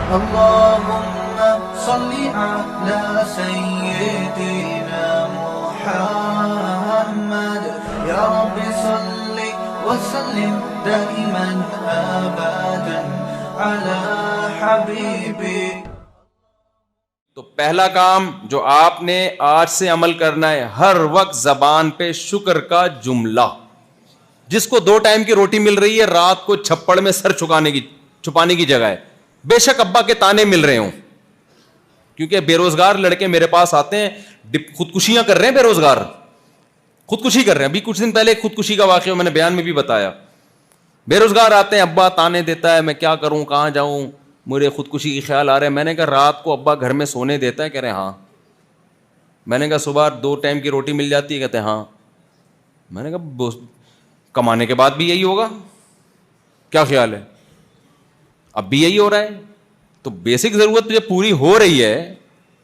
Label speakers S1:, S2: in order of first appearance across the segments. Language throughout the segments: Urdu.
S1: اللهم صل على سيدنا محمد يا رب صل وسلم دائما ابدا على حبيبك.
S2: تو پہلا کام جو آپ نے آج سے عمل کرنا ہے، ہر وقت زبان پہ شکر کا جملہ. جس کو 2 ٹائم کی روٹی مل رہی ہے، رات کو چھپڑ میں سر چھپانے کی جگہ ہے. بے شک ابا کے تانے مل رہے ہوں، کیونکہ بے روزگار لڑکے میرے پاس آتے ہیں، خودکشیاں کر رہے ہیں. بے روزگار خودکشی کر رہے ہیں. ابھی کچھ دن پہلے خودکشی کا واقعہ میں نے بیان میں بھی بتایا. بے روزگار آتے ہیں، ابا تانے دیتا ہے، میں کیا کروں، کہاں جاؤں، مجھے خودکشی کی خیال آ رہے ہیں. میں نے کہا رات کو ابا گھر میں سونے دیتا ہے؟ کہہ رہے ہاں. میں نے کہا صبح 2 ٹائم کی روٹی مل جاتی ہے؟ کہتے ہیں ہاں. میں نے کہا کمانے کے بعد بھی یہی ہوگا؟ کیا خیال ہے؟ اب بھی یہی ہو رہا ہے. تو بیسک ضرورت جو پوری ہو رہی ہے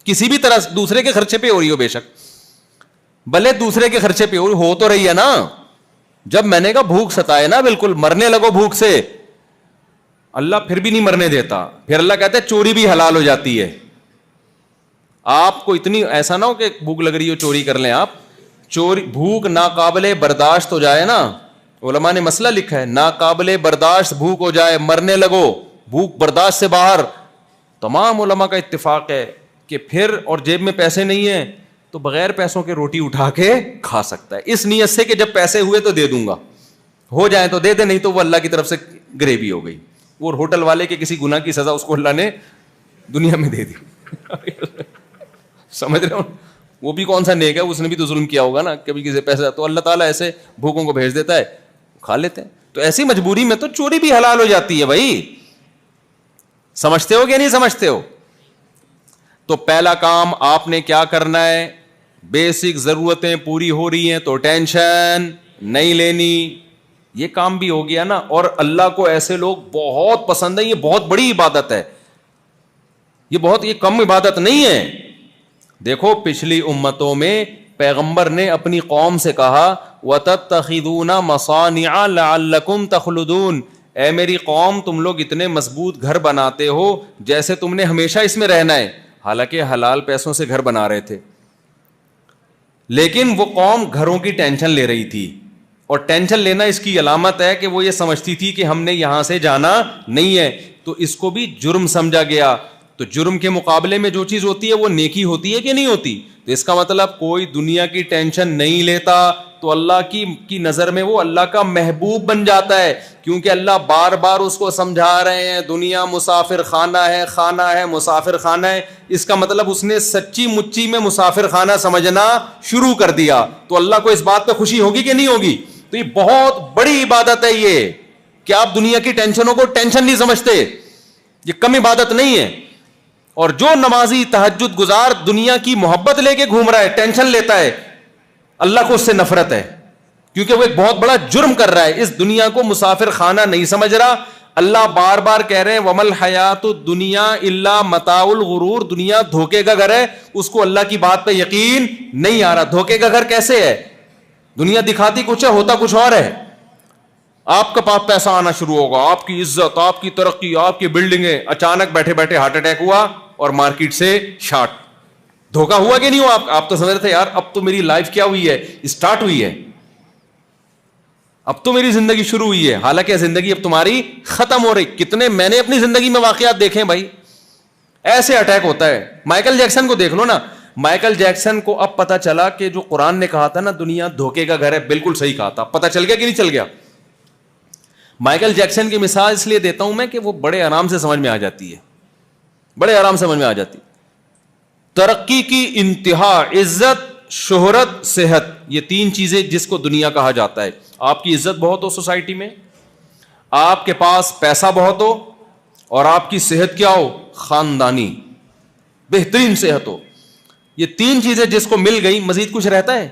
S2: کسی بھی طرح، دوسرے کے خرچے پہ ہو رہی ہو، بے شک بھلے دوسرے کے خرچے پہ ہو تو رہی ہے نا. جب میں نے کہا بھوک ستائے نا، بالکل مرنے لگو بھوک سے، اللہ پھر بھی نہیں مرنے دیتا. پھر اللہ کہتا ہے چوری بھی حلال ہو جاتی ہے. آپ کو اتنی ایسا نہ ہو کہ بھوک لگ رہی ہو چوری کر لیں. آپ چوری، بھوک ناقابل برداشت ہو جائے نا، علماء نے مسئلہ لکھا ہے، ناقابل برداشت بھوک ہو جائے، مرنے لگو، بھوک برداشت سے باہر، تمام علماء کا اتفاق ہے کہ پھر، اور جیب میں پیسے نہیں ہیں تو بغیر پیسوں کے روٹی اٹھا کے کھا سکتا ہے، اس نیت سے کہ جب پیسے ہوئے تو دے دوں گا، ہو جائیں تو دے دے، نہیں تو وہ اللہ کی طرف سے گریوی ہو گئی. وہ ہوٹل والے کے کسی گناہ کی سزا اس کو اللہ نے دنیا میں دے دی. سمجھ رہے ہو؟ وہ بھی کون سا نیک ہے، اس نے بھی تو ظلم کیا ہوگا نا. کبھی کسی پیسہ تو اللہ تعالیٰ ایسے بھوکوں کو بھیج دیتا ہے، کھا لیتے ہیں. تو ایسی مجبوری میں تو چوری بھی حلال ہو جاتی ہے بھائی. سمجھتے ہو کہ نہیں سمجھتے ہو؟ تو پہلا کام آپ نے کیا کرنا ہے، بیسک ضرورتیں پوری ہو رہی ہیں تو ٹینشن نہیں لینی. یہ کام بھی ہو گیا نا. اور اللہ کو ایسے لوگ بہت پسند ہیں. یہ بہت بڑی عبادت ہے، یہ کم عبادت نہیں ہے. دیکھو پچھلی امتوں میں پیغمبر نے اپنی قوم سے کہا وَتَتَّخِذُونَ مَصَانِعَ لَعَلَّكُمْ تَخْلُدُونَ، اے میری قوم تم لوگ اتنے مضبوط گھر بناتے ہو جیسے تم نے ہمیشہ اس میں رہنا ہے. حالانکہ حلال پیسوں سے گھر بنا رہے تھے، لیکن وہ قوم گھروں کی ٹینشن لے رہی تھی. اور ٹینشن لینا اس کی علامت ہے کہ وہ یہ سمجھتی تھی کہ ہم نے یہاں سے جانا نہیں ہے، تو اس کو بھی جرم سمجھا گیا. تو جرم کے مقابلے میں جو چیز ہوتی ہے وہ نیکی ہوتی ہے کہ نہیں ہوتی؟ تو اس کا مطلب کوئی دنیا کی ٹینشن نہیں لیتا تو اللہ کی نظر میں وہ اللہ کا محبوب بن جاتا ہے، کیونکہ اللہ بار بار اس کو سمجھا رہے ہیں دنیا مسافر خانہ ہے، خانہ ہے مسافر خانہ ہے. اس کا مطلب اس نے سچی مچی میں مسافر خانہ سمجھنا شروع کر دیا. تو اللہ کو اس بات پہ خوشی ہوگی کہ نہیں ہوگی؟ تو یہ بہت بڑی عبادت ہے یہ، کہ آپ دنیا کی ٹینشنوں کو ٹینشن نہیں سمجھتے. یہ کم عبادت نہیں ہے. اور جو نمازی تہجد گزار دنیا کی محبت لے کے گھوم رہا ہے، ٹینشن لیتا ہے، اللہ کو اس سے نفرت ہے، کیونکہ وہ ایک بہت بڑا جرم کر رہا ہے. اس دنیا کو مسافر خانہ نہیں سمجھ رہا. اللہ بار بار کہہ رہے ہیں وَمَا الْحَيَاةُ الدُّنْيَا إِلَّا مَتَاعُ الْغُرُورِ، دنیا دھوکے کا گھر ہے. اس کو اللہ کی بات پہ یقین نہیں آ رہا. دھوکے کا گھر کیسے ہے؟ دنیا دکھاتی کچھ ہے، ہوتا کچھ اور ہے. آپ کے پاس پیسہ آنا شروع ہوگا، آپ کی عزت، آپ کی ترقی، آپ کی بلڈنگیں، اچانک بیٹھے بیٹھے ہارٹ اٹیک ہوا اور مارکیٹ سے شارٹ. دھوکا ہوا کہ نہیں ہوا؟ آپ تو سمجھ رہے تھے یار اب تو میری لائف کیا ہوئی ہے، اسٹارٹ ہوئی ہے، اب تو میری زندگی شروع ہوئی ہے. حالانکہ زندگی اب تمہاری ختم ہو رہی. کتنے میں نے اپنی زندگی میں واقعات دیکھے بھائی، ایسے اٹیک ہوتا ہے. مائیکل جیکسن کو دیکھ لو نا. مائیکل جیکسن کو اب پتا چلا کہ جو قرآن نے کہا تھا نا دنیا دھوکے کا گھر ہے، بالکل صحیح کہا تھا. پتا چل گیا کہ نہیں چل گیا؟ مائیکل جیکسن کی مثال اس لیے دیتا ہوں میں کہ وہ بڑے آرام سے سمجھ میں آ جاتی ہے، بڑے آرام سے سمجھ میں آ جاتی. ترقی کی انتہا، عزت، شہرت، صحت، یہ 3 چیزیں جس کو دنیا کہا جاتا ہے. آپ کی عزت بہت ہو سوسائٹی میں، آپ کے پاس پیسہ بہت ہو، اور آپ کی صحت کیا ہو؟ خاندانی بہترین صحت ہو. یہ 3 چیزیں جس کو مل گئی مزید کچھ رہتا ہے؟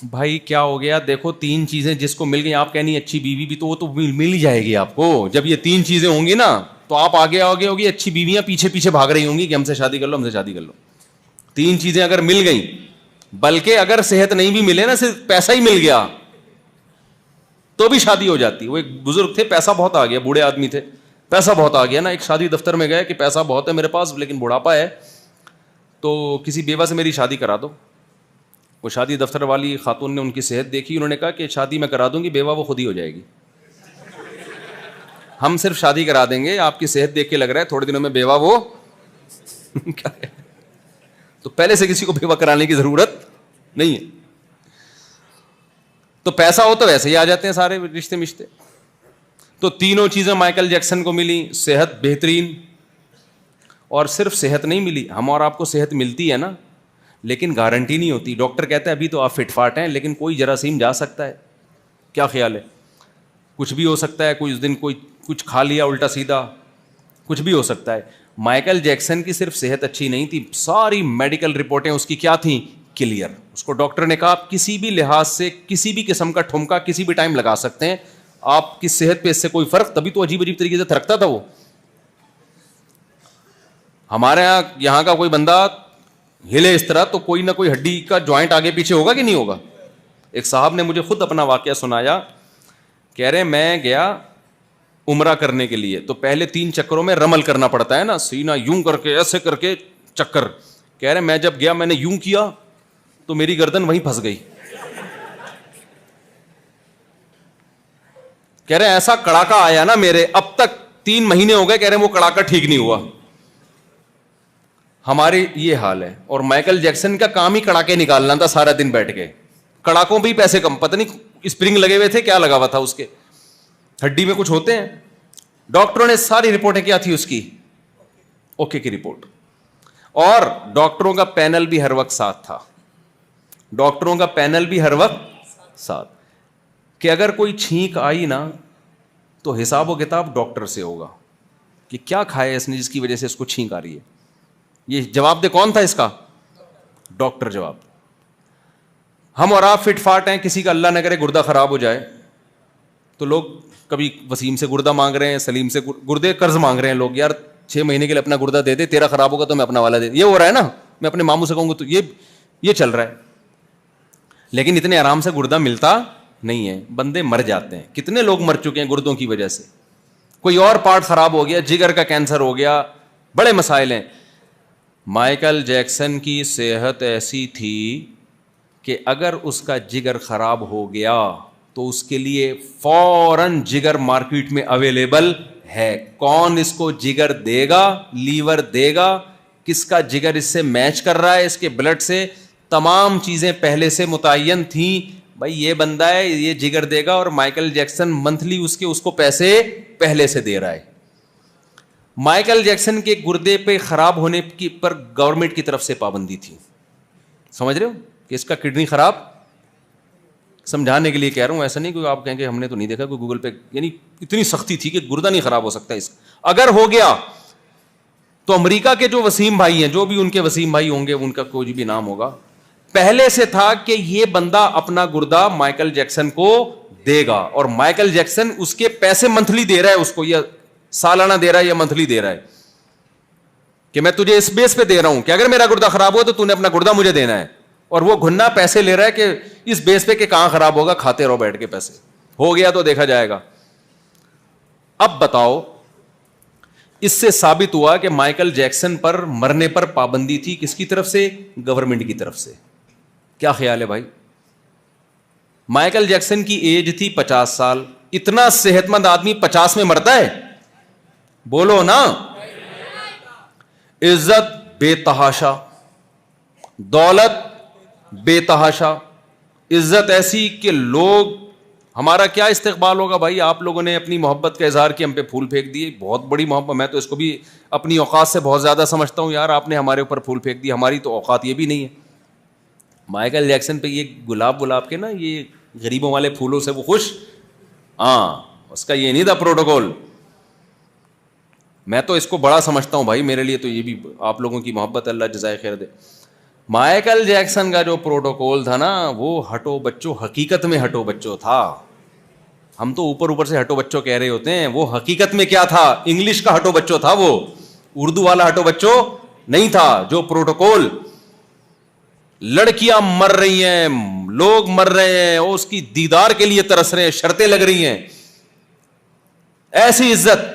S2: بھائی کیا ہو گیا؟ دیکھو 3 چیزیں جس کو مل گئی، آپ کہنی اچھی بیوی بھی تو وہ تو مل ہی جائے گی آپ کو. جب یہ 3 چیزیں ہوں گی نا تو آپ آگے ہوگی. اچھی بیویاں پیچھے پیچھے بھاگ رہی ہوں گی کہ ہم سے شادی کر لو، ہم سے شادی کر لو. 3 چیزیں اگر مل گئیں، بلکہ اگر صحت نہیں بھی ملے نا، صرف پیسہ ہی مل گیا تو بھی شادی ہو جاتی. وہ ایک بزرگ تھے، پیسہ بہت آ گیا، بوڑھے آدمی تھے، پیسہ بہت آ گیا نا. ایک شادی دفتر میں گئے کہ پیسہ بہت ہے میرے پاس لیکن بڑھاپا ہے, تو کسی بیوہ سے میری شادی کرا دو. وہ شادی دفتر والی خاتون نے ان کی صحت دیکھی, انہوں نے کہا کہ شادی میں کرا دوں گی, بیوہ وہ خود ہی ہو جائے گی, ہم صرف شادی کرا دیں گے, آپ کی صحت دیکھ کے لگ رہا ہے تھوڑے دنوں میں بیوہ وہ کیا ہے. تو پہلے سے کسی کو بیوہ کرانے کی ضرورت نہیں ہے. تو پیسہ ہو تو ویسے ہی آ جاتے ہیں سارے رشتے مشتے. تو تینوں چیزیں مائیکل جیکسن کو ملی, صحت بہترین, اور صرف صحت نہیں ملی, ہم اور آپ کو صحت ملتی ہے نا لیکن گارنٹی نہیں ہوتی. ڈاکٹر کہتا ہے ابھی تو آپ فٹ فاٹ ہیں لیکن کوئی جراثیم جا سکتا ہے. کیا خیال ہے؟ کچھ بھی ہو سکتا ہے, کوئی اس دن کوئی کچھ کھا لیا الٹا سیدھا, کچھ بھی ہو سکتا ہے. مائیکل جیکسن کی صرف صحت اچھی نہیں تھی, ساری میڈیکل رپورٹیں اس کی کیا تھیں؟ کلیئر. اس کو ڈاکٹر نے کہا آپ کسی بھی لحاظ سے کسی بھی قسم کا ٹھمکا کسی بھی ٹائم لگا سکتے ہیں, آپ کی صحت پہ اس سے کوئی فرق. تبھی تو عجیب عجیب طریقے سے تھرکتا تھا وہ. ہمارے یہاں کا کوئی بندہ ہلے اس طرح تو کوئی نہ کوئی ہڈی کا جوائنٹ آگے پیچھے ہوگا کہ نہیں ہوگا. ایک صاحب نے مجھے خود اپنا واقعہ سنایا, کہہ رہے میں گیا عمرہ کرنے کے لیے, تو پہلے 3 چکروں میں رمل کرنا پڑتا ہے نا, سینہ یوں کر کے ایسے کر کے چکر. کہہ رہے میں جب گیا میں نے یوں کیا تو میری گردن وہیں پھنس گئی. کہہ رہے ایسا کڑاکا آیا نا میرے, اب تک 3 مہینے ہو گئے, کہہ رہے وہ کڑاکا ٹھیک نہیں ہوا. ہمارے یہ حال ہے. اور مائیکل جیکسن کا کام ہی کڑاکے نکالنا تھا سارا دن بیٹھ کے. کڑاکوں پہ ہی پیسے کم, پتہ نہیں اسپرنگ لگے ہوئے تھے کیا لگا ہوا تھا اس کے, ہڈی میں کچھ ہوتے ہیں. ڈاکٹروں نے ساری رپورٹیں کیا تھی اس کی, اوکے کی رپورٹ. اور ڈاکٹروں کا پینل بھی ہر وقت ساتھ تھا, ڈاکٹروں کا پینل بھی ہر وقت ساتھ, کہ اگر کوئی چھینک آئی نا تو حساب و کتاب ڈاکٹر سے ہوگا کہ کیا کھایا اس نے جس کی وجہ سے اس کو چھینک آ رہی ہے. یہ جواب دے کون تھا اس کا؟ ڈاکٹر جواب. ہم اور آپ فٹ فاٹ ہیں, کسی کا اللہ نہ کرے گردہ خراب ہو جائے تو لوگ کبھی وسیم سے گردہ مانگ رہے ہیں, سلیم سے گردے قرض مانگ رہے ہیں لوگ, یار 6 مہینے کے لیے اپنا گردہ دے دے, تیرا خراب ہوگا تو میں اپنا والا دے. یہ ہو رہا ہے نا, میں اپنے ماموں سے کہوں گا تو یہ چل رہا ہے. لیکن اتنے آرام سے گردہ ملتا نہیں ہے, بندے مر جاتے ہیں. کتنے لوگ مر چکے ہیں گردوں کی وجہ سے, کوئی اور پارٹ خراب ہو گیا, جگر کا کینسر ہو گیا, بڑے مسائل ہیں. مائیکل جیکسن کی صحت ایسی تھی کہ اگر اس کا جگر خراب ہو گیا تو اس کے لیے فوراً جگر مارکیٹ میں اویلیبل ہے. کون اس کو جگر دے گا, لیور دے گا, کس کا جگر اس سے میچ کر رہا ہے, اس کے بلڈ سے, تمام چیزیں پہلے سے متعین تھیں. بھائی یہ بندہ ہے, یہ جگر دے گا, اور مائیکل جیکسن منتھلی اس کو پیسے پہلے سے دے رہا ہے. مائیکل جیکسن کے گردے پہ خراب ہونے کی پر گورنمنٹ کی طرف سے پابندی تھی. سمجھ رہے ہو کہ اس کا کڈنی خراب, سمجھانے کے لیے کہہ رہا ہوں, ایسا نہیں کہ آپ کہیں کہ ہم نے تو نہیں دیکھا کوئی گوگل پہ, یعنی اتنی سختی تھی کہ گردہ نہیں خراب ہو سکتا اس. اگر ہو گیا تو امریکہ کے جو وسیم بھائی ہیں, جو بھی ان کے وسیم بھائی ہوں گے, ان کا کوئی بھی نام ہوگا, پہلے سے تھا کہ یہ بندہ اپنا گردہ مائیکل جیکسن کو دے گا, اور مائیکل جیکسن اس کے پیسے منتھلی دے رہا ہے اس کو, یا سالانہ دے رہا ہے یا منتھلی دے رہا ہے, کہ میں تجھے اس بیس پہ دے رہا ہوں کہ اگر میرا گردہ خراب ہوا تو تو نے اپنا گردہ مجھے دینا ہے. اور وہ گھنا پیسے لے رہا ہے کہ اس بیس پہ کہ کہاں خراب ہوگا, کھاتے رہو بیٹھ کے پیسے, ہو گیا تو دیکھا جائے گا. اب بتاؤ, اس سے ثابت ہوا کہ مائیکل جیکسن پر مرنے پر پابندی تھی, کس کی طرف سے؟ گورنمنٹ کی طرف سے. کیا خیال ہے بھائی؟ مائیکل جیکسن کی ایج تھی 50 سال. اتنا صحت مند آدمی 50 میں مرتا ہے؟ بولو نا. عزت بے تحاشا, دولت بے تحاشا, عزت ایسی کہ لوگ, ہمارا کیا استقبال ہوگا بھائی. آپ لوگوں نے اپنی محبت کا اظہار کیا, ہم پہ پھول پھینک دیے, بہت بڑی محبت, میں تو اس کو بھی اپنی اوقات سے بہت زیادہ سمجھتا ہوں. یار آپ نے ہمارے اوپر پھول پھینک دی, ہماری تو اوقات یہ بھی نہیں ہے. مائیکل جیکسن پہ یہ گلاب کے نا, یہ غریبوں والے پھولوں سے وہ خوش, ہاں اس کا یہ نہیں تھا پروٹوکول. میں تو اس کو بڑا سمجھتا ہوں بھائی, میرے لیے تو یہ بھی آپ لوگوں کی محبت, اللہ جزائے خیر دے. مائیکل جیکسن کا جو پروٹوکول تھا نا, وہ ہٹو بچوں, حقیقت میں ہٹو بچوں تھا. ہم تو اوپر سے ہٹو بچوں کہہ رہے ہوتے ہیں, وہ حقیقت میں کیا تھا؟ انگلش کا ہٹو بچوں تھا وہ, اردو والا ہٹو بچوں نہیں تھا. جو پروٹوکول, لڑکیاں مر رہی ہیں, لوگ مر رہے ہیں, اس کی دیدار کے لیے ترس رہے ہیں, شرطیں لگ رہی ہیں, ایسی عزت.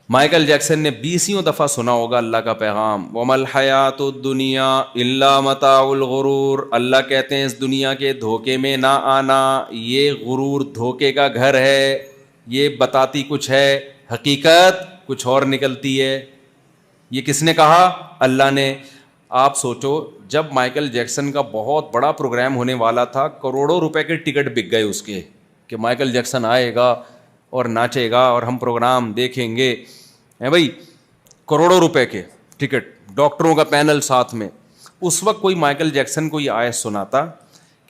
S2: مائیکل جیکسن نے 20 دفعہ سنا ہوگا اللہ کا پیغام، وَمَا الْحَيَاةُ الدُّنْيَا إِلَّا مَتَاعُ الْغُرُورِ، اللہ کہتے ہیں اس دنیا کے دھوکے میں نہ آنا، یہ غرور دھوکے کا گھر ہے، یہ بتاتی کچھ ہے، حقیقت کچھ اور نکلتی ہے۔ یہ کس نے کہا؟ اللہ نے۔ آپ سوچو جب مائیکل جیکسن کا بہت بڑا پروگرام ہونے والا تھا، کروڑوں روپے کے ٹکٹ بک گئے اس کے کہ مائیکل جیکسن آئے گا اور ناچے گا اور ہم پروگرام دیکھیں گے، ہے بھائی، کروڑوں روپے کے ٹکٹ، ڈاکٹروں کا پینل ساتھ میں۔ اس وقت کوئی مائیکل جیکسن کو یہ آیت سناتا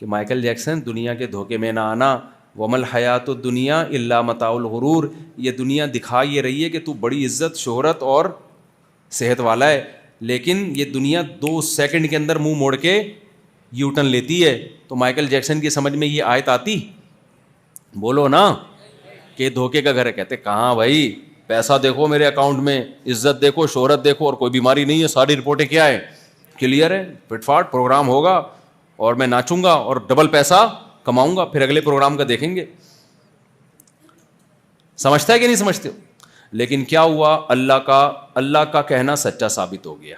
S2: کہ مائیکل جیکسن دنیا کے دھوکے میں نہ آنا، وَمَا الْحَيَاةُ الدُّنْيَا إِلَّا مَتَاعُ الْغُرُورِ، یہ دنیا دکھا یہ رہی ہے کہ تو بڑی عزت شہرت اور صحت والا ہے، لیکن یہ دنیا 2 سیکنڈ کے اندر منہ موڑ کے یو ٹرن لیتی ہے۔ تو مائیکل جیکسن کی سمجھ میں یہ آیت آتی؟ بولو نا، کہ دھوکے کا گھر ہے۔ کہتے کہاں بھائی، پیسہ دیکھو میرے اکاؤنٹ میں، عزت دیکھو، شہرت دیکھو، اور کوئی بیماری نہیں ہے، ساری رپورٹیں کیا ہے، کلیئر ہے، فٹ فاٹ پروگرام ہوگا اور میں ناچوں گا اور ڈبل پیسہ کماؤں گا، پھر اگلے پروگرام کا دیکھیں گے۔ سمجھتا ہے کہ نہیں سمجھتے ہو؟ لیکن کیا ہوا، اللہ کا کہنا سچا ثابت ہو گیا۔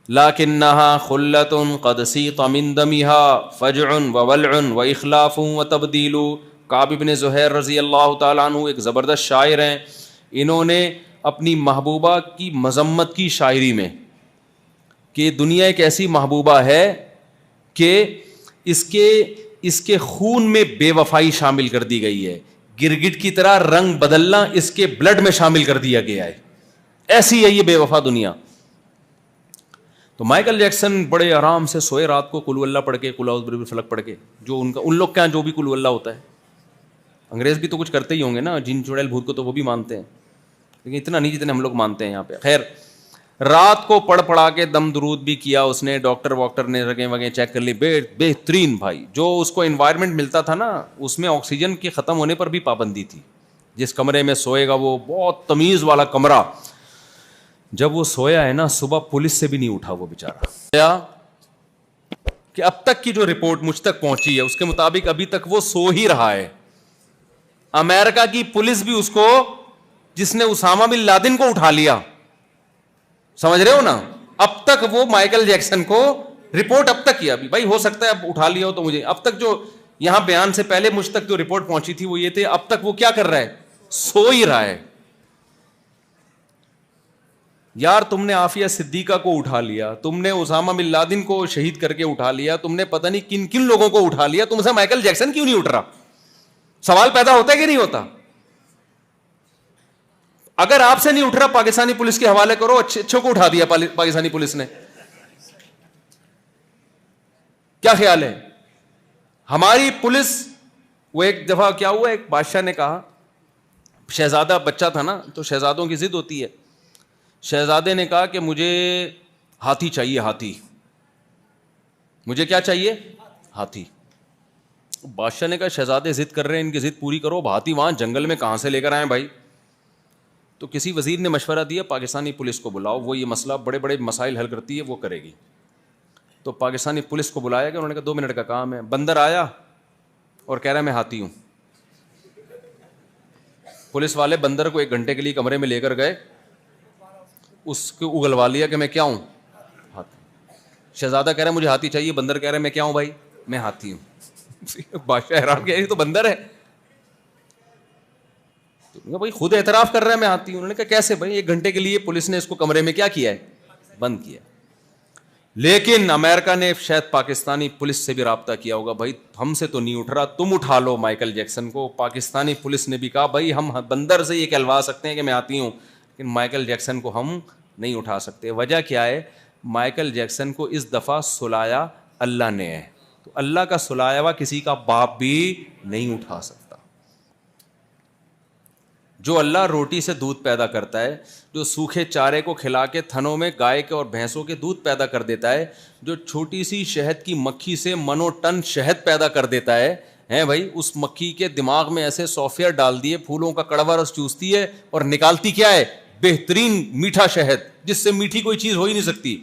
S2: لَكِنَّهَا خُلَّةٌ قَدْ سِيطَ مِن دَمِهَا فَجْعٌ وَوَلْعٌ وَإِخْلَافٌ وَتَبْدِيلٌ۔ کعب بن زہیر رضی اللہ تعالیٰ عنہ ایک زبردست شاعر ہیں، انہوں نے اپنی محبوبہ کی مذمت کی شاعری میں کہ دنیا ایک ایسی محبوبہ ہے کہ اس کے خون میں بے وفائی شامل کر دی گئی ہے، گرگٹ کی طرح رنگ بدلنا اس کے بلڈ میں شامل کر دیا گیا ہے، ایسی ہے یہ بے وفا دنیا۔ تو مائیکل جیکسن بڑے آرام سے سوئے رات کو، قل اللہ پڑھ کے، قل اعوذ برب الفلق پڑھ کے، جو ان لوگ کیا جو بھی قل اللہ ہوتا ہے، انگریز بھی تو کچھ کرتے ہی ہوں گے نا، جن چڑیل بھوت کو تو وہ بھی مانتے ہیں، لیکن اتنا نہیں جتنے ہم لوگ مانتے ہیں یہاں پہ۔ خیر، رات کو پڑھا کے دم درود بھی کیا اس نے، ڈاکٹر واکٹر نے رگیں وگیں چیک کر لی، بہترین بھائی۔ جو اس کو انوائرمنٹ ملتا تھا نا، اس میں آکسیجن کے ختم ہونے پر بھی پابندی تھی، جس کمرے میں سوئے گا وہ بہت تمیز والا کمرہ۔ جب وہ سویا ہے نا، صبح پولیس سے بھی نہیں اٹھا وہ بیچارہ، کہ اب تک کی جو رپورٹ مجھ تک پہنچی ہے اس کے مطابق ابھی تک وہ سو ہی رہا ہے۔ امریکہ کی پولیس بھی اس کو، جس نے اسامہ بن لادن کو اٹھا لیا، سمجھ رہے ہو نا، اب تک وہ مائیکل جیکسن کو رپورٹ اب تک کیا، بھائی ہو سکتا ہے اب اٹھا لیا ہو تو مجھے، اب تک جو یہاں بیان سے پہلے مجھ تک جو رپورٹ پہنچی تھی وہ یہ تھے، اب تک وہ کیا کر رہا ہے، سو ہی رہا ہے۔ یار تم نے عافیہ صدیقہ کو اٹھا لیا، تم نے اسامہ بن لادن کو شہید کر کے اٹھا لیا، تم نے پتہ نہیں کن کن لوگوں کو اٹھا لیا، تم سے مائیکل جیکسن کیوں نہیں اٹھ رہا؟ سوال پیدا ہوتا ہے کہ نہیں ہوتا؟ اگر آپ سے نہیں اٹھ رہا، پاکستانی پولیس کے حوالے کرو، اچھوں کو اٹھا دیا پاکستانی پولیس نے، کیا خیال ہے؟ ہماری پولیس، وہ ایک دفعہ کیا ہوا، ایک بادشاہ نے کہا، شہزادہ بچہ تھا نا، تو شہزادوں کی ضد ہوتی ہے، شہزادے نے کہا کہ مجھے ہاتھی چاہیے، ہاتھی، مجھے کیا چاہیے، ہاتھی۔ بادشاہ نے کہا شہزادے ضد کر رہے ہیں، ان کی ضد پوری کرو، ہاتھی وہاں جنگل میں کہاں سے لے کر آئے بھائی؟ تو کسی وزیر نے مشورہ دیا پاکستانی پولیس کو بلاؤ، وہ یہ مسئلہ بڑے بڑے مسائل حل کرتی ہے، وہ کرے گی۔ تو پاکستانی پولیس کو بلایا گیا، انہوں نے کہا 2 منٹ کا کام ہے۔ بندر آیا اور کہہ رہا ہے میں ہاتھی ہوں۔ پولیس والے بندر کو 1 گھنٹے کے لیے کمرے میں لے کر گئے، اس کو اگلوا لیا کہ میں کیا ہوں، ہاتھی۔ شہزادہ کہہ رہا ہے مجھے ہاتھی چاہیے، بندر کہہ رہا ہے میں کیا ہوں بھائی، میں ہاتھی ہوں۔ بادشاہ حیران کہ یہ تو بندر ہے، بھائی خود اعتراف کر رہا ہے میں ہاتھی ہوں۔ انہوں نے کہا کیسے بھائی؟ 1 گھنٹے کے لیے پولیس نے اس کو کمرے میں کیا کیا ہے، بند کیا۔ لیکن امریکہ نے شاید پاکستانی پولیس سے بھی رابطہ کیا ہوگا، بھائی ہم سے تو نہیں اٹھ رہا، تم اٹھا لو مائیکل جیکسن کو۔ پاکستانی پولیس نے بھی کہا بھائی ہم بندر سے یہ کہلوا سکتے ہیں کہ میں ہاتھی ہوں، لیکن مائیکل جیکسن کو ہم نہیں اٹھا سکتے۔ وجہ کیا ہے؟ مائیکل جیکسن کو اس دفعہ سلایا اللہ نے ہے، تو اللہ کا سلایا ہوا کسی کا باپ بھی نہیں اٹھا سکتا۔ جو اللہ روٹی سے دودھ پیدا کرتا ہے، جو سوکھے چارے کو کھلا کے تھنوں میں گائے کے اور بھینسوں کے دودھ پیدا کر دیتا ہے، جو چھوٹی سی شہد کی مکھی سے منو ٹن شہد پیدا کر دیتا ہے بھائی، اس مکھی کے دماغ میں ایسے سافٹ ویئر ڈال دیے، پھولوں کا کڑوا رس چوستی ہے اور نکالتی کیا ہے، بہترین میٹھا شہد، جس سے میٹھی کوئی چیز ہو ہی نہیں سکتی۔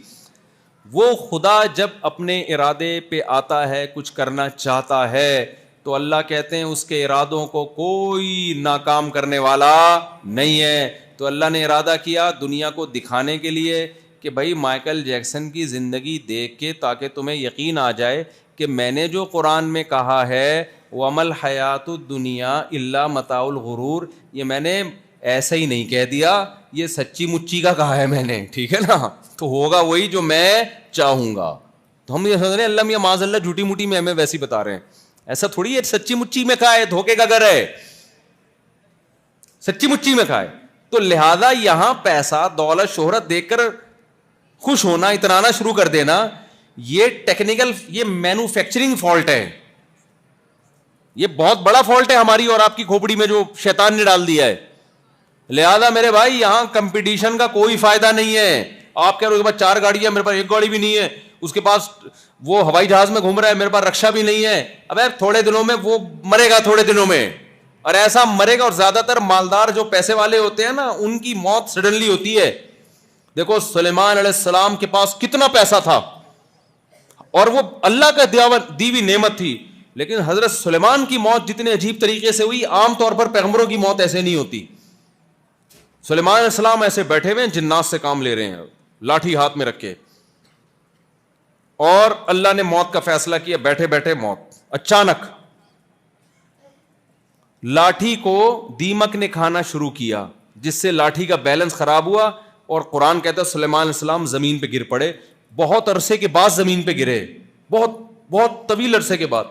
S2: وہ خدا جب اپنے ارادے پہ آتا ہے، کچھ کرنا چاہتا ہے، تو اللہ کہتے ہیں اس کے ارادوں کو کوئی ناکام کرنے والا نہیں ہے. تو اللہ نے ارادہ کیا دنیا کو دکھانے کے لیے کہ بھائی مائیکل جیکسن کی زندگی دیکھ کے تاکہ تمہیں یقین آ جائے کہ میں نے جو قرآن میں کہا ہے وَمَا الْحَيَاةُ الدُّنْيَا إِلَّا مَتَاعُ الْغُرُورِ, یہ میں نے ایسا ہی نہیں کہہ دیا, یہ سچی مچی کا کہا ہے میں نے, ٹھیک ہے نا, تو ہوگا وہی جو میں چاہوں گا. تو ہم یہ سمجھ رہے ہیں اللہ میاں معاذ اللہ جھوٹی موٹی میں ہمیں ویسی بتا رہے ہیں, ایسا تھوڑی ہے سچی مچی میں کہا ہے, دھوکے کا گھر ہے, سچی مچی میں کہا ہے. تو لہذا یہاں پیسہ دولت شہرت دیکھ کر خوش ہونا اترانا شروع کر دینا, یہ ٹیکنیکل, یہ مینوفیکچرنگ فالٹ ہے, یہ بہت بڑا فالٹ ہے ہماری اور آپ کی کھوپڑی میں جو شیطان نے ڈال دیا ہے. لہذا میرے بھائی یہاں کمپٹیشن کا کوئی فائدہ نہیں ہے. آپ کہہ رہے ہو کہ 4 گاڑیاں, میرے پاس 1 گاڑی بھی نہیں ہے, اس کے پاس وہ ہوائی جہاز میں گھوم رہا ہے, میرے پاس رکشا بھی نہیں ہے. ابے تھوڑے دنوں میں وہ مرے گا, تھوڑے دنوں میں, اور ایسا مرے گا. اور زیادہ تر مالدار جو پیسے والے ہوتے ہیں نا, ان کی موت سڈنلی ہوتی ہے. دیکھو سلیمان علیہ السلام کے پاس کتنا پیسہ تھا اور وہ اللہ کا دی ہوئی نعمت تھی, لیکن حضرت سلیمان کی موت جتنے عجیب طریقے سے ہوئی, عام طور پر پیغمبروں کی موت ایسے نہیں ہوتی. سلیمان علیہ السلام ایسے بیٹھے ہوئے ہیں, جنات سے کام لے رہے ہیں لاٹھی ہاتھ میں رکھ کے, اور اللہ نے موت کا فیصلہ کیا, بیٹھے بیٹھے موت. اچانک لاٹھی کو دیمک نے کھانا شروع کیا, جس سے لاٹھی کا بیلنس خراب ہوا, اور قرآن کہتا ہے سلیمان علیہ السلام زمین پہ گر پڑے. بہت عرصے کے بعد زمین پہ گرے, بہت بہت طویل عرصے کے بعد.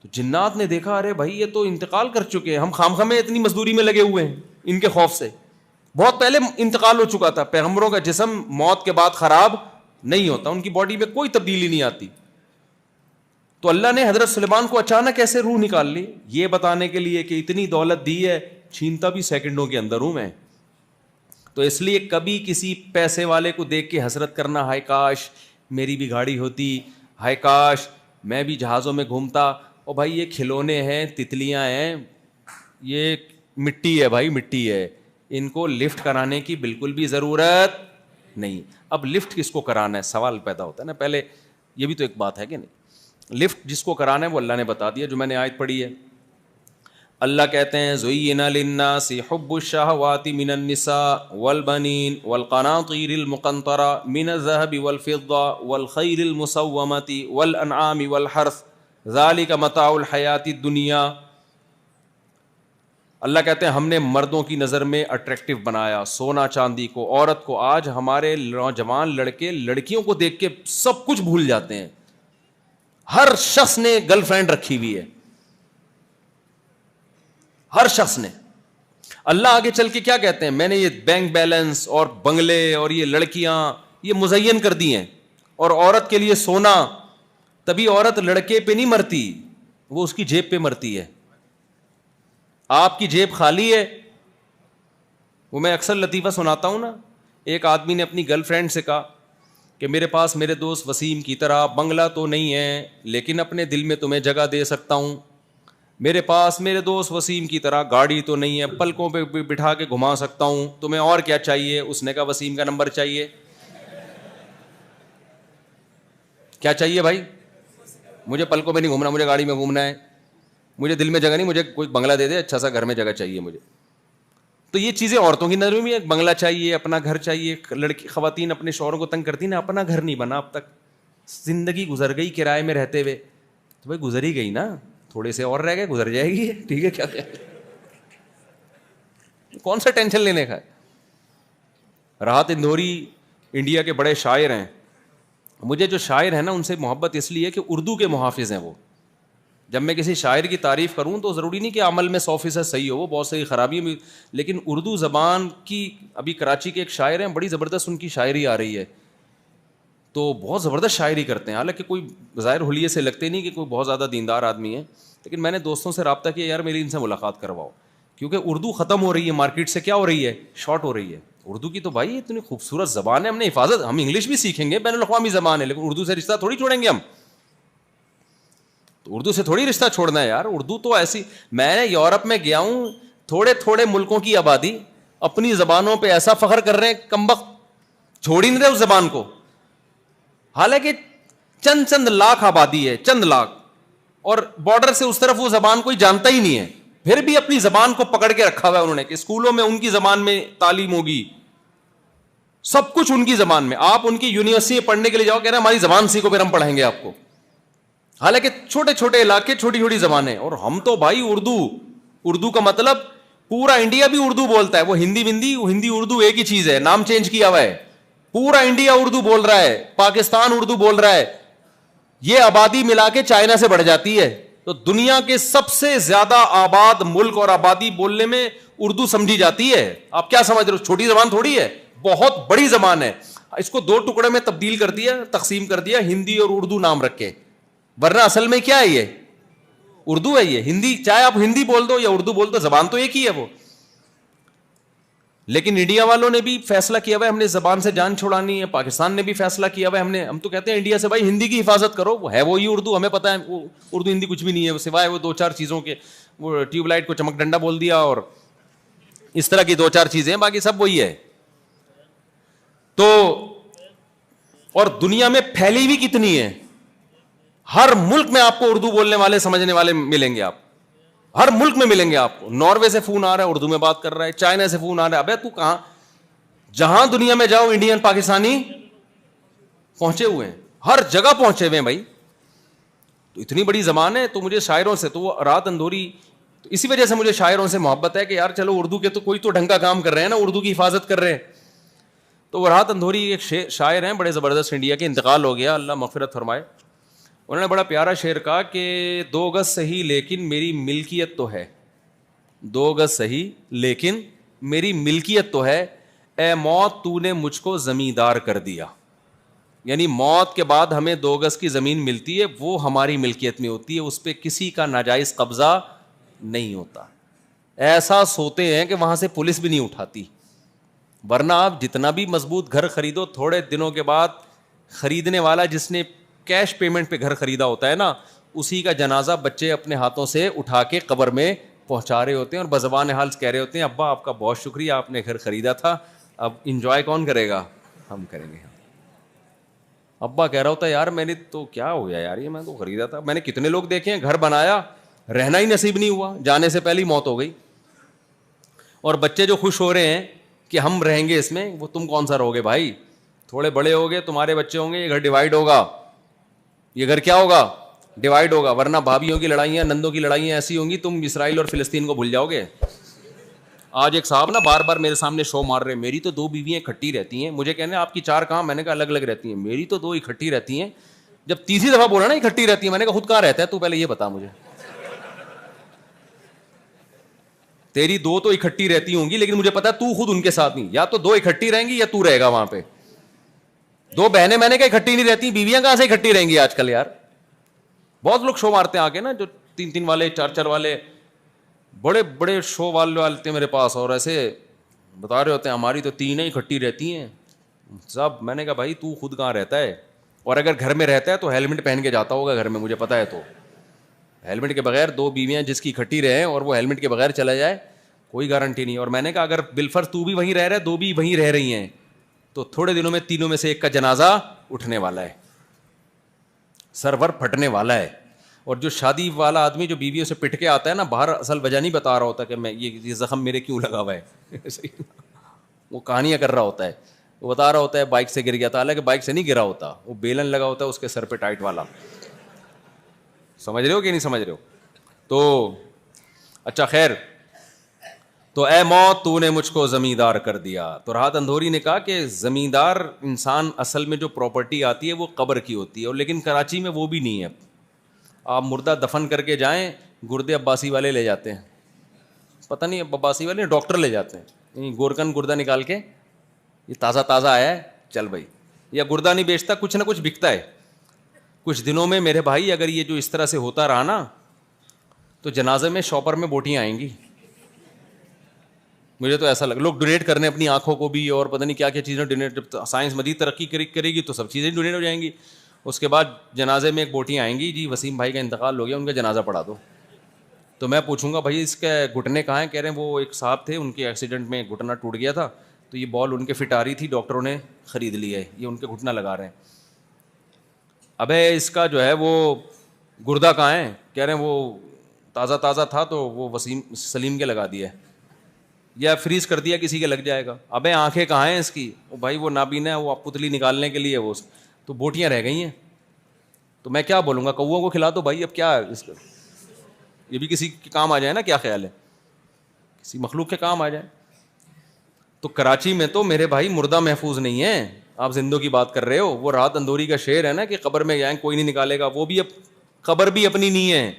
S2: تو جنات نے دیکھا ارے بھائی یہ تو انتقال کر چکے ہیں, ہم خام میں اتنی مزدوری میں لگے ہوئے ہیں ان کے خوف سے. بہت پہلے انتقال ہو چکا تھا. پیغمبروں کا جسم موت کے بعد خراب نہیں ہوتا, ان کی باڈی میں کوئی تبدیلی نہیں آتی. تو اللہ نے حضرت سلیمان کو اچانک ایسے روح نکال لی, یہ بتانے کے لیے کہ اتنی دولت دی ہے, چھینتا بھی سیکنڈوں کے اندر ہوں میں. تو اس لیے کبھی کسی پیسے والے کو دیکھ کے حسرت کرنا, ہائے کاش میری بھی گاڑی ہوتی, ہائے کاش میں بھی جہازوں میں گھومتا. اور بھائی یہ کھلونے ہیں, تتلیاں ہیں, یہ مٹی ہے بھائی, مٹی ہے, ان کو لفٹ کرانے کی بالکل بھی ضرورت نہیں. اب لفٹ کس کو کرانا ہے سوال پیدا ہوتا ہے نا. پہلے یہ بھی تو ایک بات ہے کہ نہیں, لفٹ جس کو کرانا ہے وہ اللہ نے بتا دیا, جو میں نے آیت پڑھی ہے. اللہ کہتے ہیں زُيِّنَ لِلنَّاسِ حُبُّ الشَّهَوَاتِ مِنَ النِّسَاءِ وَالْبَنِينَ وَالْقَنَاطِيرِ الْمُقَنطَرَةِ مِنَ الذَّهَبِ وَالْفِضَّةِ وَالْخَيْلِ الْمُسَوَّمَةِ وَالْأَنْعَامِ وَالْحَرْثِ ذَلِكَ مَتَاعُ الْحَيَاةِ الدُّنْيَا. اللہ کہتے ہیں ہم نے مردوں کی نظر میں اٹریکٹیو بنایا سونا چاندی کو, عورت کو. آج ہمارے نوجوان لڑکے لڑکیوں کو دیکھ کے سب کچھ بھول جاتے ہیں. ہر شخص نے گرل فرینڈ رکھی ہوئی ہے, ہر شخص نے. اللہ آگے چل کے کیا کہتے ہیں, میں نے یہ بینک بیلنس اور بنگلے اور یہ لڑکیاں یہ مزین کر دی ہیں, اور عورت کے لیے سونا. تبھی عورت لڑکے پہ نہیں مرتی, وہ اس کی جیب پہ مرتی ہے. آپ کی جیب خالی ہے. وہ میں اکثر لطیفہ سناتا ہوں نا, ایک آدمی نے اپنی گرل فرینڈ سے کہا کہ میرے پاس میرے دوست وسیم کی طرح بنگلہ تو نہیں ہے, لیکن اپنے دل میں تمہیں جگہ دے سکتا ہوں. میرے پاس میرے دوست وسیم کی طرح گاڑی تو نہیں ہے, پلکوں پہ بٹھا کے گھما سکتا ہوں, تمہیں اور کیا چاہیے؟ اس نے کہا وسیم کا نمبر چاہیے. کیا چاہیے بھائی؟ مجھے پلکوں پہ نہیں گھومنا, مجھے گاڑی میں گھومنا ہے, مجھے دل میں جگہ نہیں, مجھے کوئی بنگلہ دے دے, اچھا سا گھر میں جگہ چاہیے مجھے. تو یہ چیزیں عورتوں کی نظر میں, بنگلہ چاہیے, اپنا گھر چاہیے. لڑکی خواتین اپنے شوہروں کو تنگ کرتی نا, اپنا گھر نہیں بنا اب تک, زندگی گزر گئی کرائے میں رہتے ہوئے. تو بھائی گزر ہی گئی نا, تھوڑے سے اور رہ گئے, گزر جائے گی, ٹھیک ہے, کیا کون سا ٹینشن لینے کا ہے. راحت اندوری انڈیا کے بڑے شاعر ہیں. مجھے جو شاعر ہیں نا ان سے محبت اس لیے کہ اردو کے محافظ ہیں وہ. جب میں کسی شاعر کی تعریف کروں تو ضروری نہیں کہ عمل میں 100% صحیح ہو, وہ بہت سی خرابیاں بھی, لیکن اردو زبان کی, ابھی کراچی کے ایک شاعر ہیں, بڑی زبردست ان کی شاعری آ رہی ہے, تو بہت زبردست شاعری کرتے ہیں. حالانکہ کوئی ظاہر حلیے سے لگتے نہیں کہ کوئی بہت زیادہ دیندار آدمی ہے, لیکن میں نے دوستوں سے رابطہ کیا, یار میری ان سے ملاقات کرواؤ, کیونکہ اردو ختم ہو رہی ہے, مارکیٹ سے کیا ہو رہی ہے, شارٹ ہو رہی ہے. اردو کی تو بھائی اتنی خوبصورت زبان ہے, ہم نے حفاظت, ہم انگلش بھی سیکھیں گے, بین الاقوامی زبان ہے, لیکن اردو سے رشتہ تھوڑی چھوڑیں گے ہم. تو اردو سے تھوڑی رشتہ چھوڑنا ہے یار. اردو تو ایسی, میں نے یورپ میں گیا ہوں, تھوڑے تھوڑے ملکوں کی آبادی اپنی زبانوں پہ ایسا فخر کر رہے ہیں, کمبخت چھوڑ ہی نہیں رہے اس زبان کو. حالانکہ چند لاکھ آبادی ہے, چند لاکھ, اور بارڈر سے اس طرف وہ زبان کوئی جانتا ہی نہیں ہے, پھر بھی اپنی زبان کو پکڑ کے رکھا ہوا ہے انہوں نے کہ اسکولوں میں ان کی زبان میں تعلیم ہوگی, سب کچھ ان کی زبان میں. آپ ان کی یونیورسٹی میں پڑھنے کے لیے جاؤ, کہہ رہے ہیں ہماری زبان سیکھو پھر ہم پڑھائیں گے آپ کو. حالانکہ چھوٹے چھوٹے علاقے, چھوٹی چھوٹی زبانیں, اور ہم تو بھائی اردو کا مطلب پورا انڈیا بھی اردو بولتا ہے. وہ ہندی اردو ایک ہی چیز ہے, نام چینج کیا ہوا ہے. پورا انڈیا اردو بول رہا ہے, پاکستان اردو بول رہا ہے. یہ آبادی ملا کے چائنا سے بڑھ جاتی ہے. تو دنیا کے سب سے زیادہ آباد ملک اور آبادی بولنے میں اردو سمجھی جاتی ہے. آپ کیا سمجھ رہے ہو, چھوٹی زبان تھوڑی ہے, بہت بڑی زبان ہے. اس کو 2 ٹکڑے میں تبدیل کر دیا, تقسیم کر دیا, ہندی اور اردو نام رکھ کے. ورنہ اصل میں کیا ہے, یہ اردو ہے. یہ ہندی, چاہے آپ ہندی بول دو یا اردو بول دو, زبان تو ایک ہی ہے وہ. لیکن انڈیا والوں نے بھی فیصلہ کیا ہوا ہے ہم نے زبان سے جان چھڑانی ہے. پاکستان نے بھی فیصلہ کیا ہوا ہے ہم تو کہتے ہیں انڈیا سے بھائی ہندی کی حفاظت کرو, وہ ہے وہی اردو, ہمیں پتہ ہے وہ اردو ہندی کچھ بھی نہیں ہے سوائے وہ 2-4 چیزوں کے. وہ ٹیوب لائٹ کو چمک ڈنڈا بول دیا اور اس طرح کی 2-4 چیزیں, باقی سب وہی ہے. تو اور دنیا میں پھیلی بھی کتنی ہے, ہر ملک میں آپ کو اردو بولنے والے سمجھنے والے ملیں گے. آپ ہر ملک میں ملیں گے آپ کو. ناروے سے فون آ رہا ہے اردو میں بات کر رہا ہے, چائنا سے فون آ رہا ہے. ابے تو کہاں, جہاں دنیا میں جاؤ انڈین پاکستانی پہنچے ہوئے ہیں, ہر جگہ پہنچے ہوئے ہیں بھائی. تو اتنی بڑی زبان ہے. تو مجھے شاعروں سے تو وہ رات اندھوری, تو اسی وجہ سے مجھے شاعروں سے محبت ہے کہ یار چلو اردو کے تو کوئی تو ڈھنگ کا کام کر رہے ہیں نا, اردو کی حفاظت کر رہے ہیں. تو وہ رات اندھوری ایک شاعر ہیں بڑے زبردست, انڈیا کے, انتقال ہو گیا, اللہ مغفرت فرمائے. انہوں نے بڑا پیارا شعر کہا کہ 2 گز صحیح لیکن میری ملکیت تو ہے, 2 گز صحیح لیکن میری ملکیت تو ہے, اے موت تو نے مجھ کو زمیندار کر دیا. یعنی موت کے بعد ہمیں 2 گز کی زمین ملتی ہے, وہ ہماری ملکیت میں ہوتی ہے, اس پہ کسی کا ناجائز قبضہ نہیں ہوتا. ایسا سوتے ہیں کہ وہاں سے پولیس بھی نہیں اٹھاتی. ورنہ آپ جتنا بھی مضبوط گھر خریدو, تھوڑے دنوں کے بعد خریدنے والا جس نے کیش پیمنٹ پہ گھر خریدا ہوتا ہے نا, اسی کا جنازہ بچے اپنے ہاتھوں سے اٹھا کے قبر میں پہنچا رہے ہوتے ہیں اور بزبان حال کہہ رہے ہوتے ہیں ابا آپ کا بہت شکریہ, آپ نے گھر خریدا تھا, اب انجوائے کون کرے گا, ہم کریں گے. ابا کہہ رہا ہوتا ہے یار میں نے تو کیا ہو گیا یار, یہ میں تو خریدا تھا, میں نے کتنے لوگ دیکھے ہیں گھر بنایا, رہنا ہی نصیب نہیں ہوا, جانے سے پہلی موت ہو گئی. اور بچے جو خوش ہو رہے ہیں کہ ہم رہیں گے اس میں, وہ تم کون سا رہو گے بھائی, تھوڑے بڑے ہو گے, تمہارے بچے ہوں گے, یہ گھر ڈیوائڈ ہوگا, یہ گھر کیا ہوگا, ڈیوائڈ ہوگا. ورنہ بھابھیوں کی لڑائیاں, نندوں کی لڑائیاں ایسی ہوں گی تم اسرائیل اور فلسطین کو بھول جاؤ گے. آج ایک صاحب نا بار بار میرے سامنے شو مار رہے ہیں, میری تو 2 بیویاں اکٹھی رہتی ہیں. مجھے کہنے آپ کی 4 کہاں, میں نے کہا الگ الگ رہتی ہیں. میری تو 2 اکٹھی رہتی ہیں. جب تیسری دفعہ بولا نا اکٹھی رہتی ہیں, میں نے کہا خود کہاں رہتا ہے تو, پہلے یہ بتا مجھے. تیری 2 تو اکٹھی رہتی ہوں گی لیکن مجھے پتا تو خود ان کے ساتھ نہیں, یا تو 2 اکٹھی رہیں گی یا تو رہے گا وہاں پہ. 2 بہنیں میں نے کہا اکٹھی نہیں رہتی, بیویاں کہاں سے اکٹھی رہیں گی آج کل یار. بہت لوگ شو مارتے ہیں آگے نا, جو 3 والے 4 والے, بڑے بڑے شو والے آتے ہیں میرے پاس اور ایسے بتا رہے ہوتے ہیں ہماری تو 3 اکٹھی رہتی ہیں سب. میں نے کہا بھائی تو خود کہاں رہتا ہے, اور اگر گھر میں رہتا ہے تو ہیلمٹ پہن کے جاتا ہوگا گھر میں, مجھے پتا ہے. تو ہیلمٹ کے بغیر 2 بیویاں جس کی اکٹھی رہیں اور وہ ہیلمٹ کے بغیر چلا جائے, کوئی گارنٹی نہیں. اور میں نے کہا اگر بالفرض تو بھی وہیں رہ رہا ہے, 2 بھی وہیں رہ رہی ہیں, تو تھوڑے دنوں میں تینوں میں سے ایک کا جنازہ اٹھنے والا ہے, سرور پھٹنے والا ہے. اور جو شادی والا آدمی جو بیویوں سے پٹ کے آتا ہے نا باہر, اصل وجہ نہیں بتا رہا ہوتا کہ میں یہ زخم میرے کیوں لگا ہوا ہے, وہ کہانیاں کر رہا ہوتا ہے. وہ بتا رہا ہوتا ہے بائک سے گر گیا تھا, حالانکہ بائک سے نہیں گرا ہوتا, وہ بیلن لگا ہوتا ہے اس کے سر پہ ٹائٹ والا. سمجھ رہے ہو کہ نہیں سمجھ رہے ہو. تو اچھا خیر, تو اے موت تو نے مجھ کو زمیندار کر دیا. تو راحت اندھوری نے کہا کہ زمیندار انسان اصل میں جو پراپرٹی آتی ہے وہ قبر کی ہوتی ہے, اور لیکن کراچی میں وہ بھی نہیں ہے. آپ مردہ دفن کر کے جائیں, گردے عباسی والے لے جاتے ہیں, پتہ نہیں عباسی والے ڈاکٹر لے جاتے ہیں, گورکن گردہ نکال کے یہ تازہ تازہ آیا ہے چل بھائی, یا گردہ نہیں بیچتا, کچھ نہ کچھ بکتا ہے. کچھ دنوں میں میرے بھائی اگر یہ جو اس طرح سے ہوتا رہا نا, تو جنازے میں شاپر میں بوٹیاں آئیں گی. مجھے تو ایسا لگا, لوگ ڈونیٹ کرنے اپنی آنکھوں کو بھی, اور پتہ نہیں کیا کیا چیزیں ڈونیٹ, جب سائنس مزید ترقی کرے گی تو سب چیزیں ڈونیٹ ہو جائیں گی. اس کے بعد جنازے میں ایک بوٹیاں آئیں گی, جی وسیم بھائی کا انتقال ہو گیا, ان کا جنازہ پڑھا دو. تو میں پوچھوں گا بھائی اس کے گھٹنے کہاں ہیں, کہہ رہے ہیں وہ ایک صاحب تھے ان کے ایکسیڈنٹ میں گھٹنا ٹوٹ گیا تھا, تو یہ بال ان کے فٹ آ رہی تھی, ڈاکٹروں نے خرید لی ہے, یہ ان کے گھٹنا لگا رہے ہیں. ابے اس کا جو ہے وہ گردہ کہاں ہے؟ کہہ رہے ہیں وہ تازہ تازہ تھا تو وہ وسیم سلیم کے لگا دیا ہے یا فریز کر دیا کسی کے لگ جائے گا. ابے آنکھیں کہاں ہیں اس کی؟ بھائی وہ نابینا ہے, وہ پتلی نکالنے کے لیے وہ تو بوٹیاں رہ گئی ہیں. تو میں کیا بولوں گا, کووں کو کھلا دو بھائی, اب کیا اس کا, یہ بھی کسی کے کام آ جائے نا, کیا خیال ہے, کسی مخلوق کے کام آ جائے. تو کراچی میں تو میرے بھائی مردہ محفوظ نہیں ہے, آپ زندوں کی بات کر رہے ہو. وہ رات اندوری کا شعر ہے نا کہ قبر میں جائیں کوئی نہیں نکالے گا, وہ بھی اب قبر بھی اپنی نہیں ہے.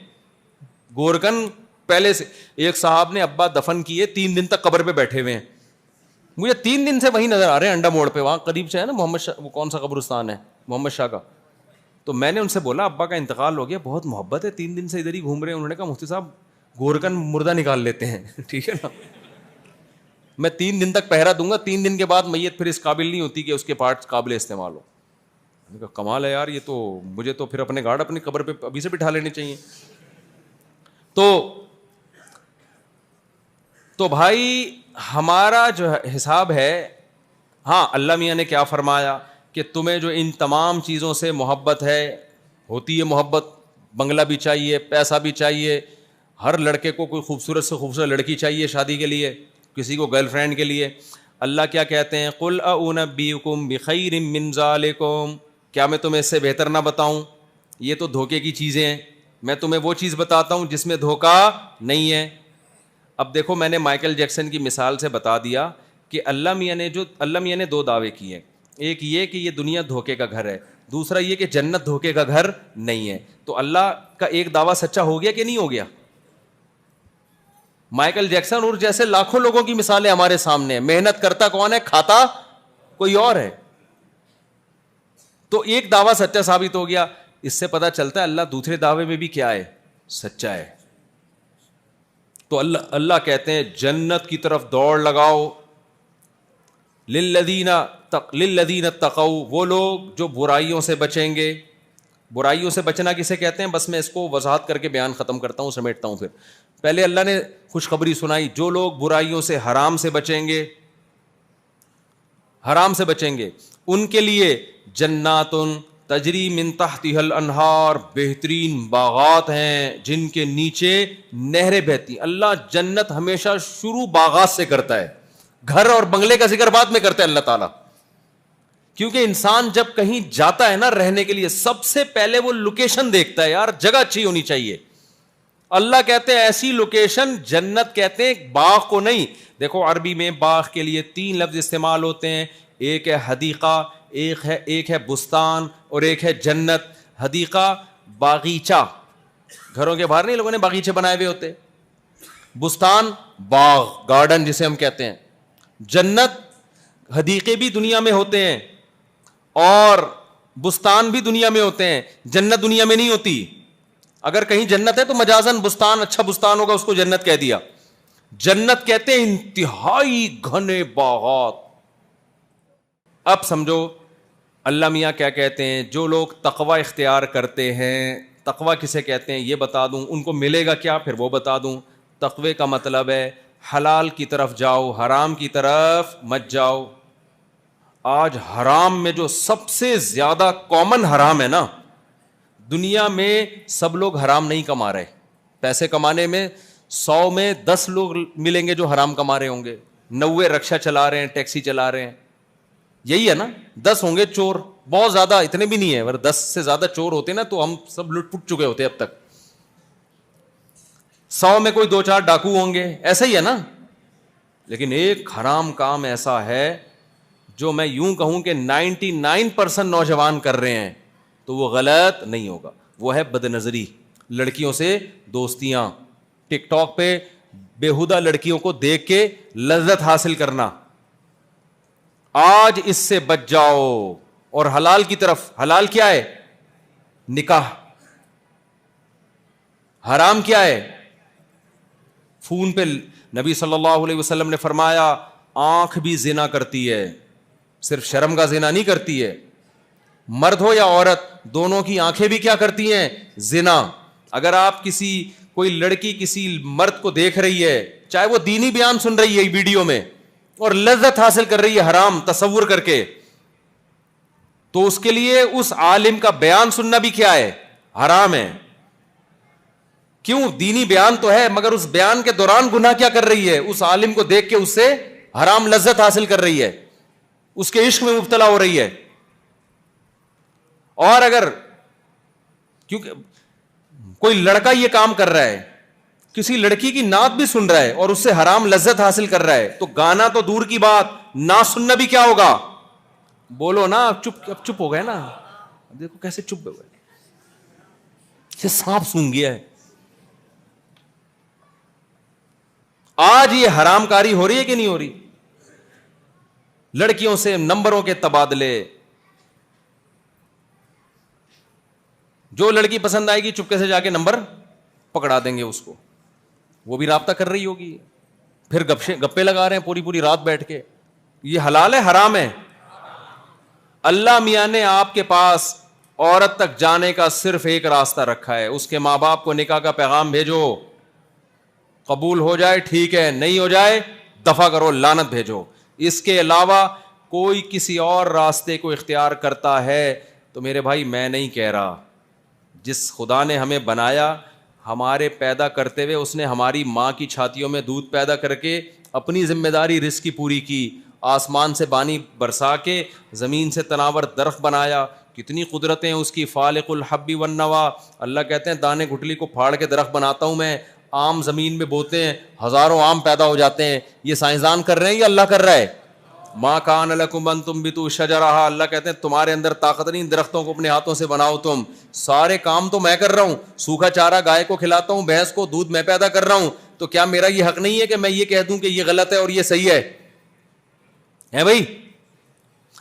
S2: گورکن پہلے سے ایک صاحب نے ابا دفن کیے 3 دن تک قبر پہ بیٹھے ہوئے ہیں, مجھے 3 دن سے وہیں نظر آ رہے ہیں انڈا موڑ پہ, وہاں قریب سے ہے نا محمد شاہ, وہ کون سا قبرستان ہے محمد شاہ کا. تو میں نے ان سے بولا ابا کا انتقال ہو گیا, بہت محبت ہے, 3 دن سے ادھر ہی گھوم رہے ہیں. انہوں نے کہا مفتی صاحب گورکن مردہ نکال لیتے ہیں. ٹھیک ہے نا, میں 3 دن تک پہرا دوں گا, 3 دن کے بعد میت پھر اس قابل نہیں ہوتی کہ اس کے پارٹس قابل استعمال ہو. میں نے کہا کمال ہے یار, یہ تو مجھے تو پھر اپنے گارڈ اپنی قبر پہ ابھی سے بٹھا لینے چاہیے. تو بھائی ہمارا جو حساب ہے, ہاں اللہ میاں نے کیا فرمایا کہ تمہیں جو ان تمام چیزوں سے محبت ہے, ہوتی ہے محبت, بنگلہ بھی چاہیے, پیسہ بھی چاہیے, ہر لڑکے کو کوئی خوبصورت سے خوبصورت لڑکی چاہیے شادی کے لیے, کسی کو گرل فرینڈ کے لیے. اللہ کیا کہتے ہیں, قل اؤنبئکم بخیر من ذالکم, کیا میں تمہیں اس سے بہتر نہ بتاؤں؟ یہ تو دھوکے کی چیزیں ہیں, میں تمہیں وہ چیز بتاتا ہوں جس میں دھوکہ نہیں ہے. اب دیکھو میں نے مائیکل جیکسن کی مثال سے بتا دیا کہ اللہ میاں نے 2 دعوے کیے. ایک یہ کہ یہ دنیا دھوکے کا گھر ہے, دوسرا یہ کہ جنت دھوکے کا گھر نہیں ہے. تو اللہ کا ایک دعویٰ سچا ہو گیا کہ نہیں ہو گیا؟ مائیکل جیکسن اور جیسے لاکھوں لوگوں کی مثالیں ہمارے سامنے ہیں. محنت کرتا کون ہے؟ کھاتا کوئی اور ہے. تو ایک دعویٰ سچا ثابت ہو گیا. اس سے پتہ چلتا ہے اللہ دوسرے دعوے میں بھی کیا ہے؟ سچا ہے. تو اللہ کہتے ہیں جنت کی طرف دوڑ لگاؤ. للذین اتقوا, وہ لوگ جو برائیوں سے بچیں گے. برائیوں سے بچنا کسے کہتے ہیں؟ بس میں اس کو وضاحت کر کے بیان ختم کرتا ہوں, سمیٹتا ہوں. پھر پہلے اللہ نے خوشخبری سنائی, جو لوگ برائیوں سے حرام سے بچیں گے, حرام سے بچیں گے, ان کے لیے جنات تجری من تحتها الانہار, بہترین باغات ہیں جن کے نیچے نہریں بہتی. اللہ جنت ہمیشہ شروع باغات سے کرتا ہے, گھر اور بنگلے کا ذکر بعد میں کرتا ہے اللہ تعالیٰ. کیونکہ انسان جب کہیں جاتا ہے نا رہنے کے لیے, سب سے پہلے وہ لوکیشن دیکھتا ہے, یار جگہ اچھی ہونی چاہیے. اللہ کہتے ہیں ایسی لوکیشن, جنت کہتے ہیں باغ کو نہیں. دیکھو عربی میں باغ کے لیے 3 لفظ استعمال ہوتے ہیں, ایک ہے حدیقہ, ایک ہے بستان, اور ایک ہے جنت. حدیقہ باغیچہ, گھروں کے باہر نہیں لوگوں نے باغیچے بنائے ہوئے ہوتے. بستان باغ, گارڈن جسے ہم کہتے ہیں. جنت, حدیقے بھی دنیا میں ہوتے ہیں اور بستان بھی دنیا میں ہوتے ہیں, جنت دنیا میں نہیں ہوتی. اگر کہیں جنت ہے تو مجازن بستان, اچھا بستان ہوگا اس کو جنت کہہ دیا. جنت کہتے ہیں انتہائی گھنے باغات. اب سمجھو اللہ میاں کیا کہتے ہیں, جو لوگ تقوی اختیار کرتے ہیں. تقوی کسے کہتے ہیں یہ بتا دوں, ان کو ملے گا کیا پھر وہ بتا دوں. تقوی کا مطلب ہے حلال کی طرف جاؤ, حرام کی طرف مت جاؤ. آج حرام میں جو سب سے زیادہ کامن حرام ہے نا دنیا میں, سب لوگ حرام نہیں کما رہے. پیسے کمانے میں 100 میں 10 لوگ ملیں گے جو حرام کما رہے ہوں گے, 90 رکشہ چلا رہے ہیں, ٹیکسی چلا رہے ہیں. یہی ہے نا, 10 ہوں گے چور, بہت زیادہ اتنے بھی نہیں ہے, اگر 10 سے زیادہ چور ہوتے نا تو ہم سب لٹ پٹ چکے ہوتے اب تک. 100 میں کوئی 2-4 ڈاکو ہوں گے, ایسا ہی ہے نا. لیکن ایک حرام کام ایسا ہے جو میں یوں کہوں کہ 99% نوجوان کر رہے ہیں تو وہ غلط نہیں ہوگا. وہ ہے بد نظری, لڑکیوں سے دوستیاں, ٹک ٹاک پہ بےہودہ لڑکیوں کو دیکھ کے لذت حاصل کرنا. آج اس سے بچ جاؤ اور حلال کی طرف. حلال کیا ہے؟ نکاح. حرام کیا ہے؟ فون پہ نبی صلی اللہ علیہ وسلم نے فرمایا آنکھ بھی زنا کرتی ہے, صرف شرم کا زنا نہیں کرتی ہے. مرد ہو یا عورت, دونوں کی آنکھیں بھی کیا کرتی ہیں؟ زنا. اگر آپ کوئی لڑکی کسی مرد کو دیکھ رہی ہے, چاہے وہ دینی بیان سن رہی ہے ویڈیو میں اور لذت حاصل کر رہی ہے حرام تصور کر کے, تو اس کے لیے اس عالم کا بیان سننا بھی کیا ہے؟ حرام ہے. کیوں؟ دینی بیان تو ہے مگر اس بیان کے دوران گناہ کیا کر رہی ہے؟ اس عالم کو دیکھ کے اس سے حرام لذت حاصل کر رہی ہے، اس کے عشق میں مبتلا ہو رہی ہے. اور اگر کیونکہ کوئی لڑکا یہ کام کر رہا ہے، کسی لڑکی کی نعت بھی سن رہا ہے اور اس سے حرام لذت حاصل کر رہا ہے، تو گانا تو دور کی بات، نعت سننا بھی کیا ہوگا؟ بولو نا. اب چپ ہو گئے نا. دیکھو کیسے چپ ہو گئے، یہ سانپ سونگ گیا ہے. آج یہ حرام کاری ہو رہی ہے کہ نہیں ہو رہی؟ لڑکیوں سے نمبروں کے تبادلے. جو لڑکی پسند آئے گی چپکے سے جا کے نمبر پکڑا دیں گے اس کو، وہ بھی رابطہ کر رہی ہوگی، پھر گپے لگا رہے ہیں پوری رات بیٹھ کے. یہ حلال ہے حرام ہے؟ اللہ میاں نے آپ کے پاس عورت تک جانے کا صرف ایک راستہ رکھا ہے، اس کے ماں باپ کو نکاح کا پیغام بھیجو، قبول ہو جائے ٹھیک ہے، نہیں ہو جائے دفع کرو، لعنت بھیجو. اس کے علاوہ کوئی کسی اور راستے کو اختیار کرتا ہے تو میرے بھائی میں نہیں کہہ رہا، جس خدا نے ہمیں بنایا، ہمارے پیدا کرتے ہوئے اس نے ہماری ماں کی چھاتیوں میں دودھ پیدا کر کے اپنی ذمہ داری رزق کی پوری کی، آسمان سے پانی برسا کے زمین سے تناور درخت بنایا، کتنی قدرتیں اس کی، فالق الحب والنوا. اللہ کہتے ہیں دانے گٹلی کو پھاڑ کے درخت بناتا ہوں میں، آم زمین میں بوتے ہیں، ہزاروں آم پیدا ہو جاتے ہیں. یہ سائنسدان کر رہے ہیں یا اللہ کر رہا ہے؟ ما کان لکم ان تنبتوا شجرہا، اللہ کہتے ہیں تمہارے اندر طاقت نہیں درختوں کو اپنے ہاتھوں سے بناؤ، تم سارے کام تو میں کر رہا ہوں، سوکھا چارہ گائے کو کھلاتا ہوں، بھینس کو دودھ میں پیدا کر رہا ہوں، تو کیا میرا یہ حق نہیں ہے کہ میں یہ کہہ دوں کہ یہ غلط ہے اور یہ صحیح ہے بھائی؟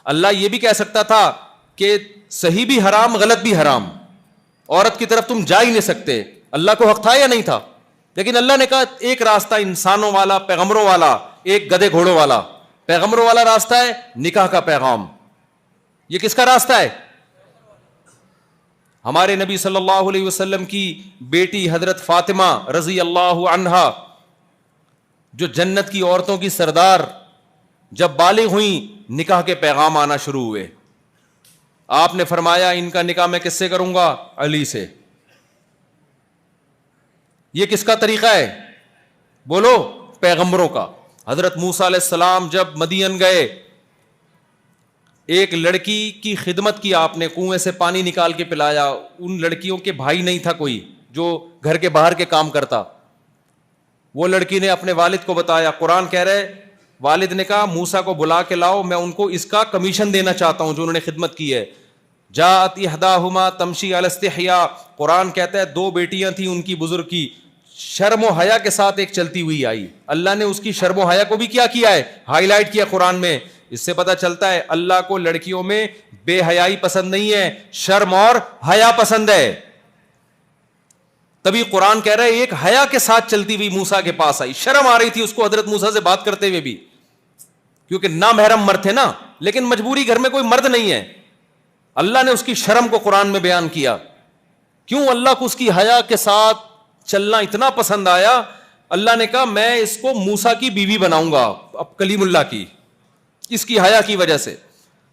S2: اللہ یہ بھی کہہ سکتا تھا کہ صحیح بھی حرام غلط بھی حرام، عورت کی طرف تم جا ہی نہیں سکتے. اللہ کو حق تھا یا نہیں تھا؟ لیکن اللہ نے کہا ایک راستہ انسانوں والا، پیغمبروں والا، ایک گدھے گھوڑوں والا. پیغمبروں والا راستہ ہے نکاح کا پیغام. یہ کس کا راستہ ہے؟ ہمارے نبی صلی اللہ علیہ وسلم کی بیٹی حضرت فاطمہ رضی اللہ عنہا، جو جنت کی عورتوں کی سردار، جب بالغ ہوئیں نکاح کے پیغام آنا شروع ہوئے. آپ نے فرمایا ان کا نکاح میں کس سے کروں گا؟ علی سے. یہ کس کا طریقہ ہے؟ بولو پیغمبروں کا. حضرت موسیٰ علیہ السلام جب مدین گئے، ایک لڑکی کی خدمت کی آپ نے، کنویں سے پانی نکال کے پلایا. ان لڑکیوں کے بھائی نہیں تھا کوئی جو گھر کے باہر کے کام کرتا. وہ لڑکی نے اپنے والد کو بتایا. قرآن کہہ رہے والد نے کہا موسیٰ کو بلا کے لاؤ، میں ان کو اس کا کمیشن دینا چاہتا ہوں جو انہوں نے خدمت کی ہے. جاءت احداہما تمشی علی استحیاء، قرآن کہتا ہے دو بیٹیاں تھیں ان کی بزرگ کی، شرم و حیا کے ساتھ ایک چلتی ہوئی آئی. اللہ نے اس کی شرم و حیا کو بھی کیا ہے؟ ہائی لائٹ کیا قرآن میں. اس سے پتہ چلتا ہے اللہ کو لڑکیوں میں بے حیائی پسند نہیں ہے، شرم اور حیا پسند ہے. تبھی قرآن کہہ رہا ہے ایک حیا کے ساتھ چلتی ہوئی موسیٰ کے پاس آئی. شرم آ رہی تھی اس کو حضرت موسیٰ سے بات کرتے ہوئے بھی، کیونکہ نامحرم مرد تھے نا، لیکن مجبوری گھر میں کوئی مرد نہیں ہے. اللہ نے اس کی شرم کو قرآن میں بیان کیا. کیوں؟ اللہ کو اس کی حیا کے ساتھ چلنا اتنا پسند آیا، اللہ نے کہا میں اس کو موسیٰ کی بیوی بناؤں گا، اب کلیم اللہ کی، اس کی حیا کی وجہ سے.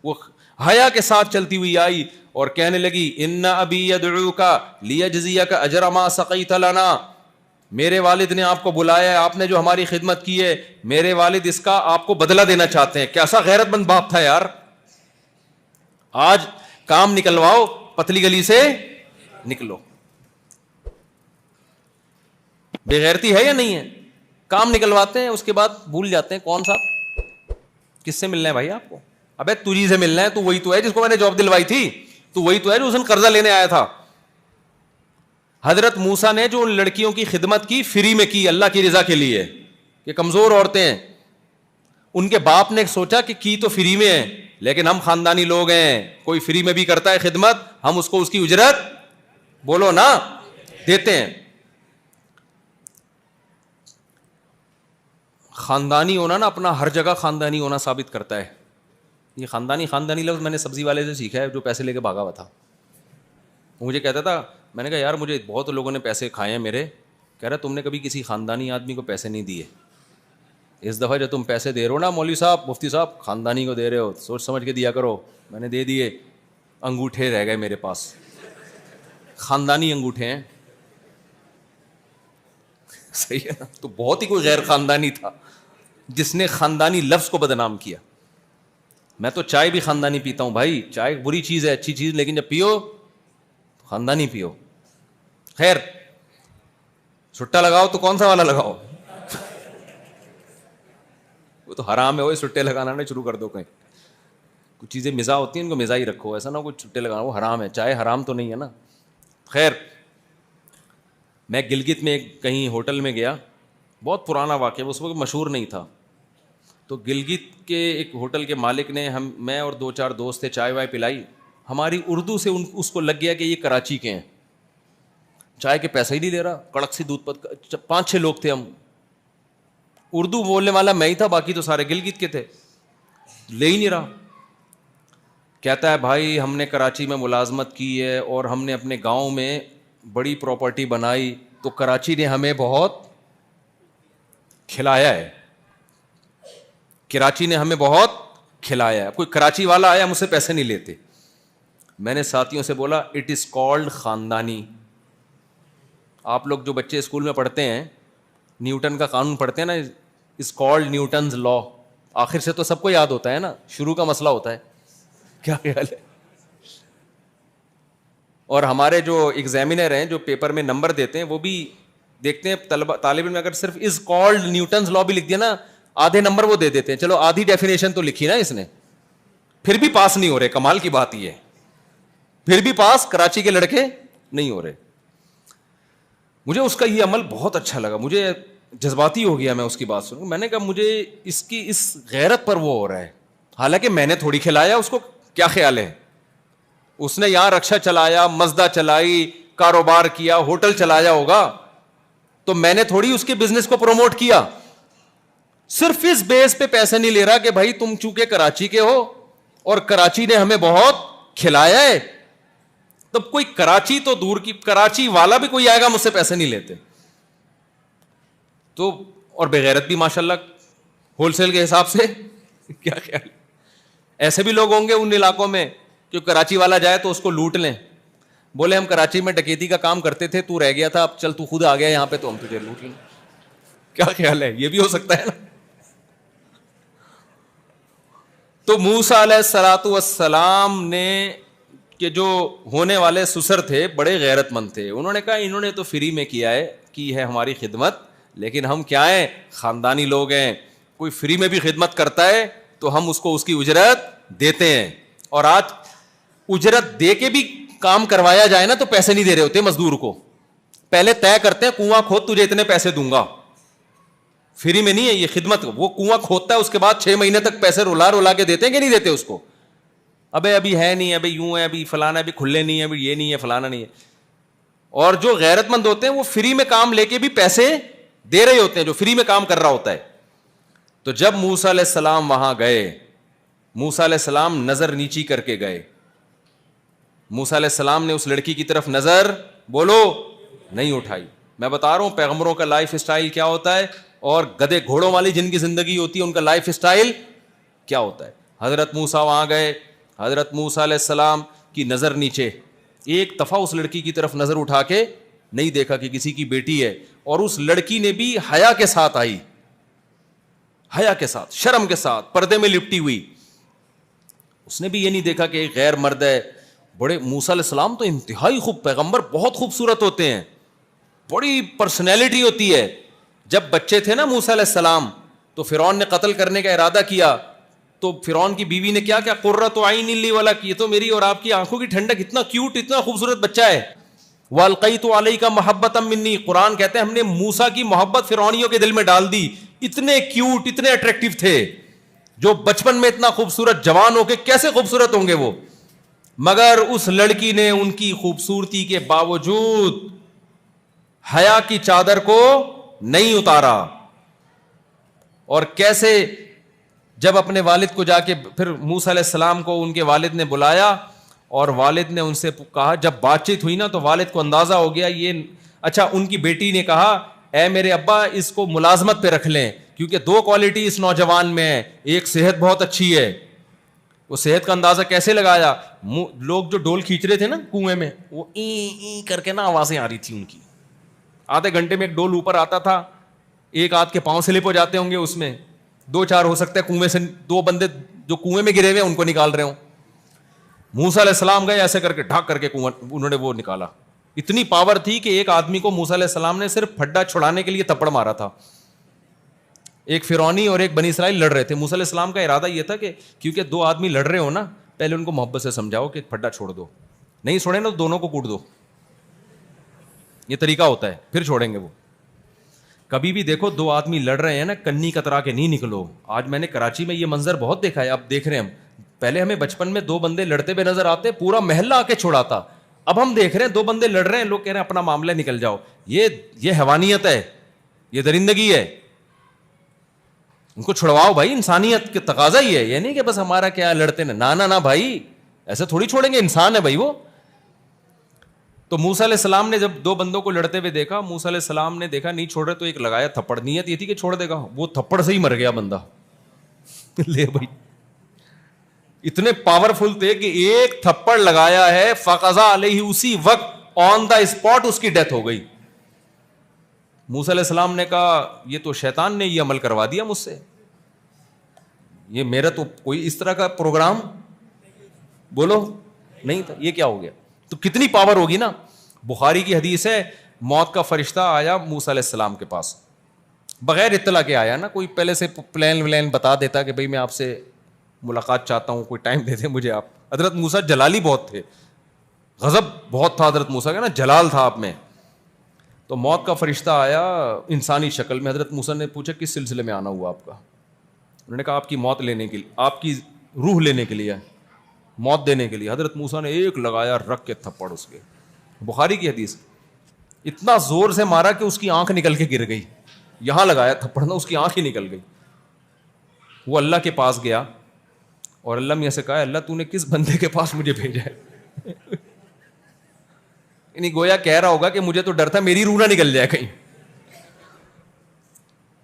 S2: وہ حیا کے ساتھ چلتی ہوئی آئی اور کہنے لگی ان ابی یدعوک لیجزیک اجر ما سقیت لنا، میرے والد نے آپ کو بلایا ہے، آپ نے جو ہماری خدمت کی ہے، میرے والد اس کا آپ کو بدلہ دینا چاہتے ہیں. کیسا غیرت مند باپ تھا یار. آج کام نکلواؤ، پتلی گلی سے نکلو. بے غیرتی ہے یا نہیں ہے؟ کام نکلواتے ہیں اس کے بعد بھول جاتے ہیں کون صاحب کس سے ملنا ہے بھائی آپ کو. ابے تجھی سے ملنا ہے، تو وہی تو ہے جس کو میں نے جاب دلوائی تھی، تو وہی تو ہے جو اس دن قرضہ لینے آیا تھا. حضرت موسیٰ نے جو ان لڑکیوں کی خدمت کی فری میں کی، اللہ کی رضا کے لیے. یہ کمزور عورتیں ہیں، ان کے باپ نے سوچا کہ کی تو فری میں ہے، لیکن ہم خاندانی لوگ ہیں، کوئی فری میں بھی کرتا ہے خدمت، ہم اس کو اس کی اجرت بولو نا دیتے ہیں. خاندانی ہونا نا، اپنا ہر جگہ خاندانی ہونا ثابت کرتا ہے. یہ خاندانی لفظ میں نے سبزی والے سے سیکھا ہے جو پیسے لے کے بھاگا ہوا تھا. وہ مجھے کہتا تھا، میں نے کہا یار مجھے بہت لوگوں نے پیسے کھائے ہیں میرے. کہہ رہا تم نے کبھی کسی خاندانی آدمی کو پیسے نہیں دیے. اس دفعہ جو تم پیسے دے رہے ہو نا مولوی صاحب، مفتی صاحب، خاندانی کو دے رہے ہو، سوچ سمجھ کے دیا کرو. میں نے دے دیے، انگوٹھے رہ گئے میرے پاس، خاندانی انگوٹھے ہیں. صحیح ہے نا. تو بہت ہی کوئی غیر خاندانی تھا جس نے خاندانی لفظ کو بدنام کیا. میں تو چائے بھی خاندانی پیتا ہوں بھائی, چائے بری چیز ہے, اچھی چیز, لیکن جب پیو تو خاندانی پیو. خیر, سٹا لگاؤ تو کون سا والا لگاؤ, وہ تو حرام ہے. وہ سٹے لگانا نہیں شروع کر دو کہیں. کچھ چیزیں مزاح ہوتی ہیں ان کو مزاح ہی رکھو, ایسا نہ کچھ چھٹے لگانا, وہ حرام ہے. چائے حرام تو نہیں ہے نا. خیر, میں گلگت میں کہیں ہوٹل میں گیا, بہت پرانا واقعہ, اس وقت مشہور نہیں تھا. تو گلگت کے ایک ہوٹل کے مالک نے میں اور 2-4 دوست تھے, چائے وائے پلائی. ہماری اردو سے اس کو لگ گیا کہ یہ کراچی کے ہیں. چائے کے پیسے ہی نہیں دے رہا, کڑک سی دودھ پت. 5-6 لوگ تھے ہم, اردو بولنے والا میں ہی تھا, باقی تو سارے گلگت کے تھے. لے ہی نہیں رہا. کہتا ہے بھائی ہم نے کراچی میں ملازمت کی ہے اور ہم نے اپنے گاؤں میں بڑی پراپرٹی بنائی, تو کراچی نے ہمیں بہت کھلایا ہے. کراچی نے ہمیں بہت کھلایا ہے. کوئی کراچی والا آیا مجھ سے پیسے نہیں لیتے. میں نے ساتھیوں سے بولا اٹ از کالڈ خاندانی. آپ لوگ جو بچے اسکول میں پڑھتے ہیں, نیوٹن کا قانون پڑھتے ہیں نا, از کالڈ نیوٹنز لا. آخر سے تو سب کو یاد ہوتا ہے نا, شروع کا مسئلہ ہوتا ہے. کیا خیال ہے؟ اور ہمارے جو ایگزامینر ہیں جو پیپر میں نمبر دیتے ہیں وہ بھی دیکھتے ہیں طالب علم اگر صرف از کالڈ نیوٹنز لا بھی لکھ دیا نا, آدھے نمبر وہ دے دیتے ہیں. چلو آدھی ڈیفینیشن تو لکھی نا اس نے, پھر بھی پاس نہیں ہو رہے. کمال کی بات یہ ہے, پھر بھی پاس کراچی کے لڑکے نہیں ہو رہے. مجھے اس کا یہ عمل بہت اچھا لگا, مجھے جذباتی ہو گیا میں اس کی بات سن. میں نے کہا مجھے اس کی اس غیرت پر وہ ہو رہا ہے, حالانکہ میں نے تھوڑی کھلایا اس کو. کیا خیال ہے؟ اس نے یہاں رکشا چلایا, مزدہ چلائی, کاروبار کیا, ہوٹل چلایا ہوگا, تو میں نے تھوڑی اس کے بزنس کو پروموٹ کیا. صرف اس بیس پہ پیسے نہیں لے رہا کہ بھائی تم چونکہ کراچی کے ہو اور کراچی نے ہمیں بہت کھلایا ہے. تب کوئی کراچی تو دور کی, کراچی والا بھی کوئی آئے گا مجھ سے پیسے نہیں لیتے. تو اور بغیرت بھی ماشاءاللہ ہول سیل کے حساب سے. کیا خیال؟ ایسے بھی لوگ ہوں گے ان علاقوں میں کہ کراچی والا جائے تو اس کو لوٹ لیں. بولے ہم کراچی میں ڈکیتی کا کام کرتے تھے, تو رہ گیا تھا, اب چل تو خود آ گیا یہاں پہ تو ہم تجھے لوٹ لیں. کیا خیال ہے؟ یہ بھی ہو سکتا ہے نا. تو موسیٰ علیہ الصلوۃ والسلام نے کہ جو ہونے والے سسر تھے بڑے غیرت مند تھے. انہوں نے کہا انہوں نے تو فری میں کیا ہے, کی ہے ہماری خدمت, لیکن ہم کیا ہیں, خاندانی لوگ ہیں. کوئی فری میں بھی خدمت کرتا ہے تو ہم اس کو اس کی اجرت دیتے ہیں. اور آج اجرت دے کے بھی کام کروایا جائے نا تو پیسے نہیں دے رہے ہوتے مزدور کو. پہلے طے کرتے ہیں کنواں کھود تجھے اتنے پیسے دوں گا. فری میں نہیں ہے یہ خدمت. وہ کنواں کھودتا ہے, اس کے بعد 6 مہینے تک پیسے رولا کے دیتے ہیں کہ نہیں دیتے اس کو. ابھی ہے نہیں, ابھی یوں ہے, ابھی فلانا, ابھی کھلے نہیں ہے, ابھی یہ نہیں ہے, فلانا نہیں ہے. اور جو غیرت مند ہوتے ہیں وہ فری میں کام لے کے بھی پیسے دے رہے ہوتے ہیں, جو فری میں کام کر رہا ہوتا ہے. تو جب موسیٰ علیہ السلام وہاں گئے, موسیٰ علیہ السلام نظر نیچی کر کے گئے. موسیٰ علیہ السلام نے اس لڑکی کی طرف نظر بولو نہیں اٹھائی. میں بتا رہا ہوں پیغمبروں کا لائف اسٹائل کیا ہوتا ہے, اور گدے گھوڑوں والی جن کی زندگی ہوتی ہے ان کا لائف اسٹائل کیا ہوتا ہے. حضرت موسیٰ وہاں گئے, حضرت موسیٰ علیہ السلام کی نظر نیچے, ایک دفعہ اس لڑکی کی طرف نظر اٹھا کے نہیں دیکھا کہ کسی کی بیٹی ہے. اور اس لڑکی نے بھی حیا کے ساتھ آئی, حیا کے ساتھ, شرم کے ساتھ, پردے میں لپٹی ہوئی. اس نے بھی یہ نہیں دیکھا کہ ایک غیر مرد ہے. بڑے موسیٰ علیہ السلام تو انتہائی خوب, پیغمبر بہت خوبصورت ہوتے ہیں, بڑی پرسنالٹی ہوتی ہے. جب بچے تھے نا موسیٰ علیہ السلام تو فرعون نے قتل کرنے کا ارادہ کیا, تو فرعون کی بیوی نے کیا قرۃ عین لی ولک, یہ تو میری اور آپ کی آنکھوں کی ٹھنڈک, اتنا کیوٹ, اتنا خوبصورت بچہ ہے. والقیت علیک محبۃ منی, قرآن کہتے ہیں ہم نے موسیٰ کی محبت فرعونیوں کے دل میں ڈال دی. اتنے کیوٹ, اتنے اٹریکٹیو تھے, جو بچپن میں اتنا خوبصورت, جوان ہو کے کیسے خوبصورت ہوں گے وہ. مگر اس لڑکی نے ان کی خوبصورتی کے باوجود حیا کی چادر کو نہیں اتارا. اور کیسے جب اپنے والد کو جا کے پھر موسیٰ علیہ السلام کو ان کے والد نے بلایا, اور والد نے ان سے کہا, جب بات چیت ہوئی نا تو والد کو اندازہ ہو گیا یہ اچھا. ان کی بیٹی نے کہا اے میرے ابا اس کو ملازمت پہ رکھ لیں, کیونکہ 2 کوالٹی اس نوجوان میں ہے, ایک صحت بہت اچھی ہے. وہ صحت کا اندازہ کیسے لگایا, لوگ جو ڈول کھینچ رہے تھے نا کنویں میں, وہ ای کر کے نا آوازیں آ رہی تھی ان کی, آدھے گھنٹے میں ایک ڈول اوپر آتا تھا, ایک آدھ کے پاؤں سلپ ہو جاتے ہوں گے اس میں, 2-4 ہو سکتا ہے کنویں سے 2 بندے جو کنویں میں گرے ہوئے ان کو نکال رہے ہوں. موسیٰ علیہ السلام گئے ایسے کر کے ڈھاک کر کے کنواں انہوں نے وہ نکالا. اتنی پاور تھی کہ ایک آدمی کو موسیٰ علیہ السلام نے صرف پھڈا چھڑانے کے لیے تھپڑ مارا تھا. ایک فرعونی اور ایک بنی اسرائیل لڑ رہے تھے. موسیٰ علیہ السلام کا ارادہ یہ تھا کہ کیونکہ 2 آدمی لڑ رہے ہو نا, پہلے ان کو محبت سے سمجھاؤ کہ پھڈا چھوڑ دو, نہیں چھوڑے نا تو دونوں کو کوٹ دو. یہ طریقہ ہوتا ہے, پھر چھوڑیں گے وہ. کبھی بھی دیکھو 2 آدمی لڑ رہے ہیں نا, کنی کترا کے نہیں نکلو. آج میں نے کراچی میں یہ منظر بہت دیکھا ہے, اب دیکھ رہے ہیں ہم. پہلے ہمیں بچپن میں 2 بندے لڑتے ہوئے نظر آتے, پورا محلہ آ کے چھڑاتا. اب ہم دیکھ رہے ہیں 2 بندے لڑ رہے ہیں, لوگ کہہ رہے ہیں اپنا معاملہ نکل جاؤ. یہ حیوانیت ہے, یہ درندگی ہے. ان کو چھڑواؤ بھائی, انسانیت کے تقاضا ہی ہے. یہ نہیں کہ بس ہمارا کیا لڑتے نا, نہ بھائی ایسے تھوڑی چھوڑیں گے, انسان ہے بھائی وہ. تو موسیٰ علیہ السلام نے جب 2 بندوں کو لڑتے ہوئے دیکھا, موسیٰ علیہ السلام نے دیکھا نہیں چھوڑ رہے تو ایک لگایا تھپڑ. نیت یہ تھی کہ چھوڑ دے گا, وہ تھپڑ سے ہی مر گیا بندہ. لے بھائی, اتنے پاورفل تھے کہ ایک تھپڑ لگایا ہے, فقضا علیہ, اسی وقت آن دا اسپاٹ اس کی ڈیتھ ہو گئی. موسیٰ علیہ السلام نے کہا یہ تو شیطان نے یہ عمل کروا دیا مجھ سے, یہ میرا تو کوئی اس طرح کا پروگرام بولو نہیں تھا, یہ کیا ہو گیا. تو کتنی پاور ہوگی نا. بخاری کی حدیث ہے, موت کا فرشتہ آیا موسیٰ علیہ السلام کے پاس, بغیر اطلاع کے آیا نا, کوئی پہلے سے پلان بتا دیتا کہ بھئی میں آپ سے ملاقات چاہتا ہوں, کوئی ٹائم دے دیں مجھے آپ. حضرت موسیٰ جلالی بہت تھے, غضب بہت تھا حضرت موسیٰ کا نا, جلال تھا آپ میں. تو موت کا فرشتہ آیا انسانی شکل میں. حضرت موسیٰ نے پوچھا کس سلسلے میں آنا ہوا آپ کا. انہوں نے کہا آپ کی موت لینے کے لیے, آپ کی روح لینے کے لیے, موت دینے کے لیے. حضرت موسیٰ نے ایک لگایا رکھ کے تھپڑ اس کے, بخاری کی حدیث, اتنا زور سے مارا کہ اس کی آنکھ نکل کے گر گئی. یہاں لگایا تھپڑ نا, اس کی آنکھ ہی نکل گئی. وہ اللہ کے پاس گیا اور اللہ میاں سے کہا اللہ تو نے کس بندے کے پاس مجھے بھیجا ہے. یعنی گویا کہہ رہا ہوگا کہ مجھے تو ڈر تھا میری روح نہ نکل جائے کہیں.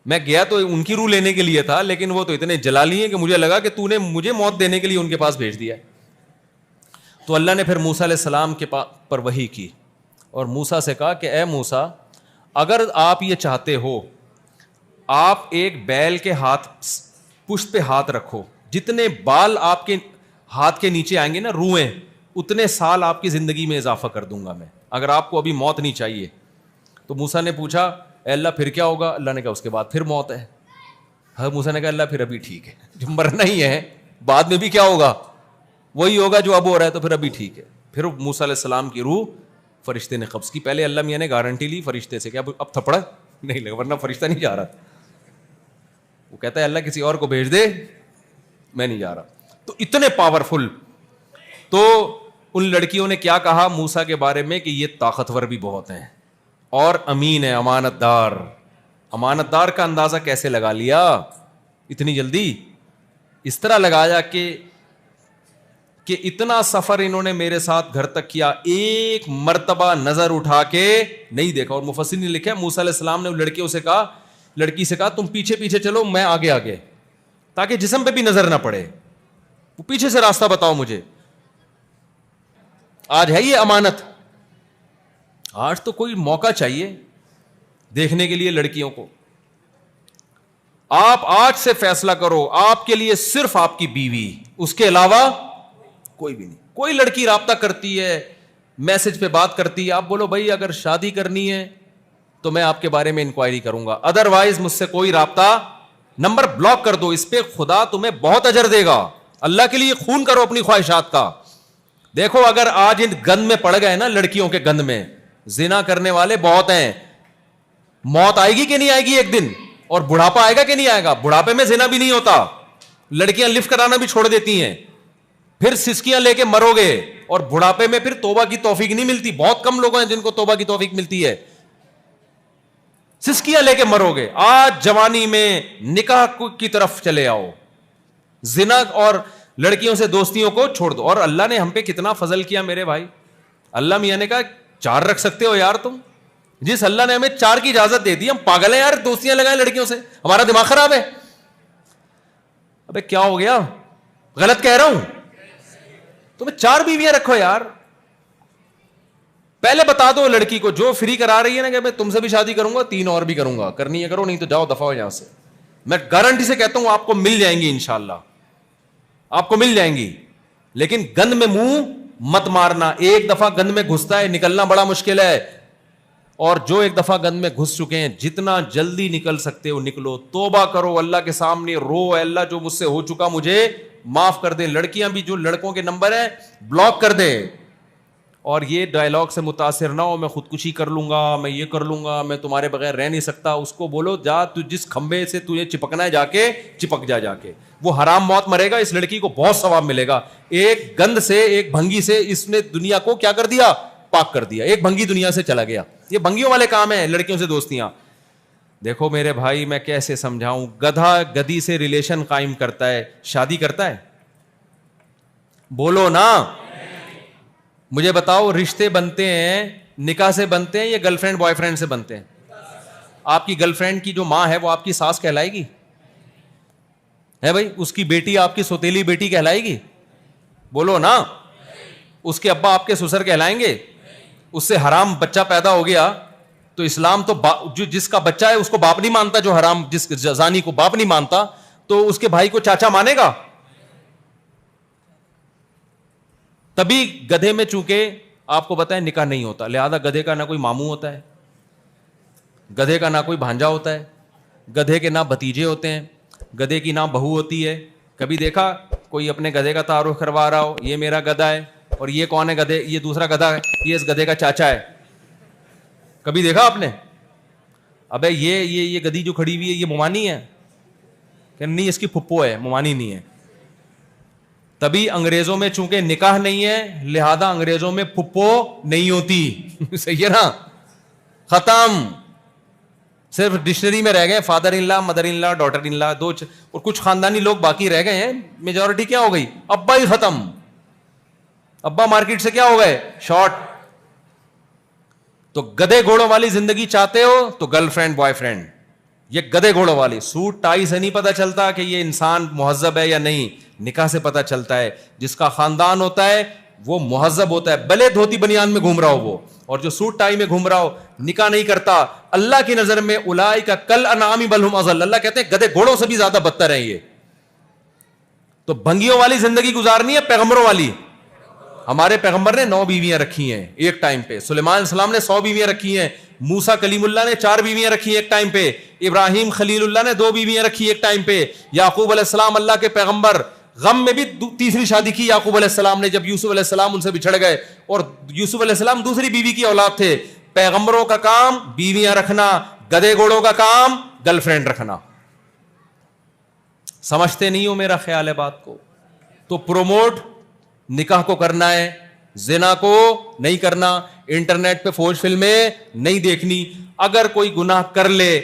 S2: میں گیا تو ان کی روح لینے کے لیے تھا, لیکن وہ تو اتنے جلالی ہیں کہ مجھے لگا کہ تو نے مجھے موت دینے کے لیے ان کے پاس بھیج دیا. تو اللہ نے پھر موسیٰ علیہ السلام کے پر وحی کی اور موسیٰ سے کہا کہ اے موسیٰ, اگر آپ یہ چاہتے ہو, آپ ایک بیل کے ہاتھ پشت پہ ہاتھ رکھو, جتنے بال آپ کے ہاتھ کے نیچے آئیں گے نا, روئیں, اتنے سال آپ کی زندگی میں اضافہ کر دوں گا میں, اگر آپ کو ابھی موت نہیں چاہیے. تو موسیٰ نے پوچھا اے اللہ پھر کیا ہوگا. اللہ نے کہا اس کے بعد پھر موت ہے. حضرت موسیٰ نے کہا اللہ پھر ابھی ٹھیک ہے, جو مرنا ہی ہے بعد میں بھی کیا ہوگا, وہی ہوگا جو اب ہو رہا ہے, تو پھر ابھی ٹھیک ہے. پھر موسیٰ علیہ السلام کی روح فرشتے نے قبض کی. پہلے اللہ میاں نے گارنٹی لی فرشتے سے کہ اب تھپڑا نہیں لگا, ورنہ فرشتہ نہیں جا رہا. وہ کہتا ہے اللہ کسی اور کو بھیج دے, میں نہیں جا رہا. تو اتنے پاورفل. تو ان لڑکیوں نے کیا کہا موسیٰ کے بارے میں کہ یہ طاقتور بھی بہت ہیں اور امین ہے, امانت دار. امانت دار کا اندازہ کیسے لگا لیا اتنی جلدی؟ اس طرح لگایا کہ اتنا سفر انہوں نے میرے ساتھ گھر تک کیا, ایک مرتبہ نظر اٹھا کے نہیں دیکھا. اور مفسرین نے لکھا موسیٰ علیہ السلام نے لڑکی سے کہا تم پیچھے پیچھے چلو, میں آگے آگے, تاکہ جسم پہ بھی نظر نہ پڑے, وہ پیچھے سے راستہ بتاؤ مجھے. آج ہے یہ امانت. آج تو کوئی موقع چاہیے دیکھنے کے لیے لڑکیوں کو. آپ آج سے فیصلہ کرو, آپ کے لیے صرف آپ کی بیوی, اس کے علاوہ کوئی بھی نہیں. کوئی لڑکی رابطہ کرتی ہے, میسج پہ بات کرتی ہے, آپ بولو بھائی اگر شادی کرنی ہے تو میں آپ کے بارے میں انکوائری کروں گا, ادروائز مجھ سے کوئی رابطہ, نمبر بلاک کر دو. اس پہ خدا تمہیں بہت اجر دے گا. اللہ کے لیے خون کرو اپنی خواہشات کا. دیکھو اگر آج ان گند میں پڑ گئے نا, لڑکیوں کے گند میں, زنا کرنے والے بہت ہیں. موت آئے گی کہ نہیں آئے گی ایک دن, اور بڑھاپا آئے گا کہ نہیں آئے گا. بڑھاپے میں زنا بھی نہیں ہوتا, لڑکیاں لفٹ کرانا بھی چھوڑ دیتی ہیں, پھر سسکیاں لے کے مرو گے, اور بڑھاپے میں پھر توبہ کی توفیق نہیں ملتی. بہت کم لوگ ہیں جن کو توبہ کی توفیق ملتی ہے. سسکیاں لے کے مرو گے. آج جوانی میں نکاح کی طرف چلے آؤ, زنا اور لڑکیوں سے دوستیوں کو چھوڑ دو. اور اللہ نے ہم پہ کتنا فضل کیا میرے بھائی. اللہ میاں نے کہا 4 رکھ سکتے ہو یار تم. جس اللہ نے ہمیں 4 کی اجازت دے دی, ہم پاگل ہیں یار دوستیاں لگائیں لڑکیوں سے, ہمارا دماغ خراب ہے. ابے کیا ہو گیا, غلط کہہ رہا ہوں؟ تمہیں 4 بیویاں رکھو یار. پہلے بتا دو لڑکی کو جو فری کرا رہی ہے نا کہ میں تم سے بھی شادی کروں گا 3 اور بھی کروں گا, کرنی ہے کرو, نہیں تو جاؤ دفعہ ہو یہاں سے. میں گارنٹی سے کہتا ہوں آپ کو مل جائیں گی انشاءاللہ, آپ کو مل جائیں گی. لیکن گند میں منہ مت مارنا, ایک دفعہ گند میں گھستا ہے نکلنا بڑا مشکل ہے. اور جو ایک دفعہ گند میں گھس چکے ہیں جتنا جلدی نکل سکتے ہو نکلو, توبہ کرو اللہ کے سامنے, رو اے اللہ جو مجھ سے ہو چکا مجھے معاف کر دے. لڑکیاں بھی جو لڑکوں کے نمبر ہیں بلاک کر دے. اور یہ ڈائلاگ سے متاثر نہ ہو میں خودکشی کر لوں گا, میں یہ کر لوں گا, میں تمہارے بغیر رہ نہیں سکتا. اس کو بولو جا تو جس کھمبے سے تجھے چپکنا ہے جا کے چپک جا کے, وہ حرام موت مرے گا. اس لڑکی کو بہت ثواب ملے گا. ایک گند سے ایک بھنگی سے اس نے دنیا کو کیا کر دیا, پاک کر دیا. ایک بھنگی دنیا سے چلا گیا. یہ بھنگیوں والے کام ہیں, لڑکیوں سے دوستیاں. دیکھو میرے بھائی میں کیسے سمجھاؤں, گدھا گدھی سے ریلیشن قائم کرتا ہے, شادی کرتا ہے؟ بولو نا, مجھے بتاؤ رشتے بنتے ہیں نکاح سے بنتے ہیں یا گرل فرینڈ بوائے فرینڈ سے بنتے ہیں؟ آپ کی گرل فرینڈ کی جو ماں ہے وہ آپ کی ساس کہلائے گی؟ ہے بھائی, اس کی بیٹی آپ کی سوتیلی بیٹی کہلائے گی؟ بولو نا. اس کے ابا آپ کے سسر کہلائیں گے؟ اس سے حرام بچہ پیدا ہو گیا تو اسلام تو جو جس کا بچہ ہے اس کو باپ نہیں مانتا, جو حرام جس زانی کو باپ نہیں مانتا تو اس کے بھائی کو چاچا مانے گا؟ تبھی گدھے میں چونکہ آپ کو بتائیں نکاح نہیں ہوتا, لہذا گدھے کا نہ کوئی ماموں ہوتا ہے, گدھے کا نہ کوئی بھانجا ہوتا ہے, گدھے کے نہ بھتیجے ہوتے ہیں, گدھے کی نہ بہو ہوتی ہے. کبھی دیکھا کوئی اپنے گدھے کا تعارف کروا رہا ہو, یہ میرا گدھا ہے, اور یہ کون ہے گدھے, یہ دوسرا گدھا ہے, یہ اس گدھے کا چاچا ہے. کبھی دیکھا آپ نے؟ ابے یہ گدھی جو کھڑی ہوئی ہے یہ مومانی ہے کہ نہیں, اس کی پھپھو ہے, مومانی نہیں ہے. تبھی انگریزوں میں چونکہ نکاح نہیں ہے لہذا انگریزوں میں پھپھو نہیں ہوتی. صحیح ہے نا, ختم. صرف ڈکشنری میں رہ گئے father in law, mother in law, daughter in law, اور کچھ خاندانی لوگ باقی رہ گئے ہیں. میجورٹی کیا ہو گئی, ابا ہی ختم. ابا مارکیٹ سے کیا ہو گئے, شارٹ. تو گدھے گھوڑوں والی زندگی چاہتے ہو تو گرل فرینڈ بوائے فرینڈ. یہ گدھے گھوڑوں والی, سوٹ ٹائی سے نہیں پتا چلتا کہ یہ انسان مہذب ہے یا نہیں, نکاح سے پتا چلتا ہے. جس کا خاندان ہوتا ہے وہ مہذب ہوتا ہے, بھلے دھوتی بنیان میں گھوم رہا ہو وہ, اور جو سوٹ ٹائی میں گھوم رہا ہو نکاح نہیں کرتا, اللہ کی نظر میں اولئک کل انعام بل هم اضل. اللہ کہتے ہیں گدھے گھوڑوں سے بھی زیادہ بدتر ہیں یہ. تو بھنگیوں والی زندگی گزارنی ہے پیغمبروں والی. ہمارے پیغمبر نے 9 بیویاں رکھی ہیں ایک ٹائم پہ, سلیمان علیہ السلام نے 100 بیویاں رکھی ہیں, موسیٰ کلیم اللہ نے 4 بیویاں رکھی ایک ٹائم پہ, ابراہیم خلیل اللہ نے 2 بیویاں رکھی ایک ٹائم پہ, یعقوب علیہ السلام اللہ کے پیغمبر غم میں بھی تیسری شادی کی یعقوب علیہ السلام نے جب یوسف علیہ السلام ان سے بچھڑ گئے, اور یوسف علیہ السلام دوسری بیوی کی اولاد تھے. پیغمبروں کا کام بیویاں رکھنا, گدھے گھوڑوں کا کام گرل فرینڈ رکھنا. سمجھتے نہیں ہو میرا خیال ہے بات کو؟ تو پروموٹ نکاح کو کرنا ہے, زنا کو نہیں کرنا, انٹرنیٹ پہ فوج فلمیں نہیں دیکھنی. اگر کوئی گناہ کر لے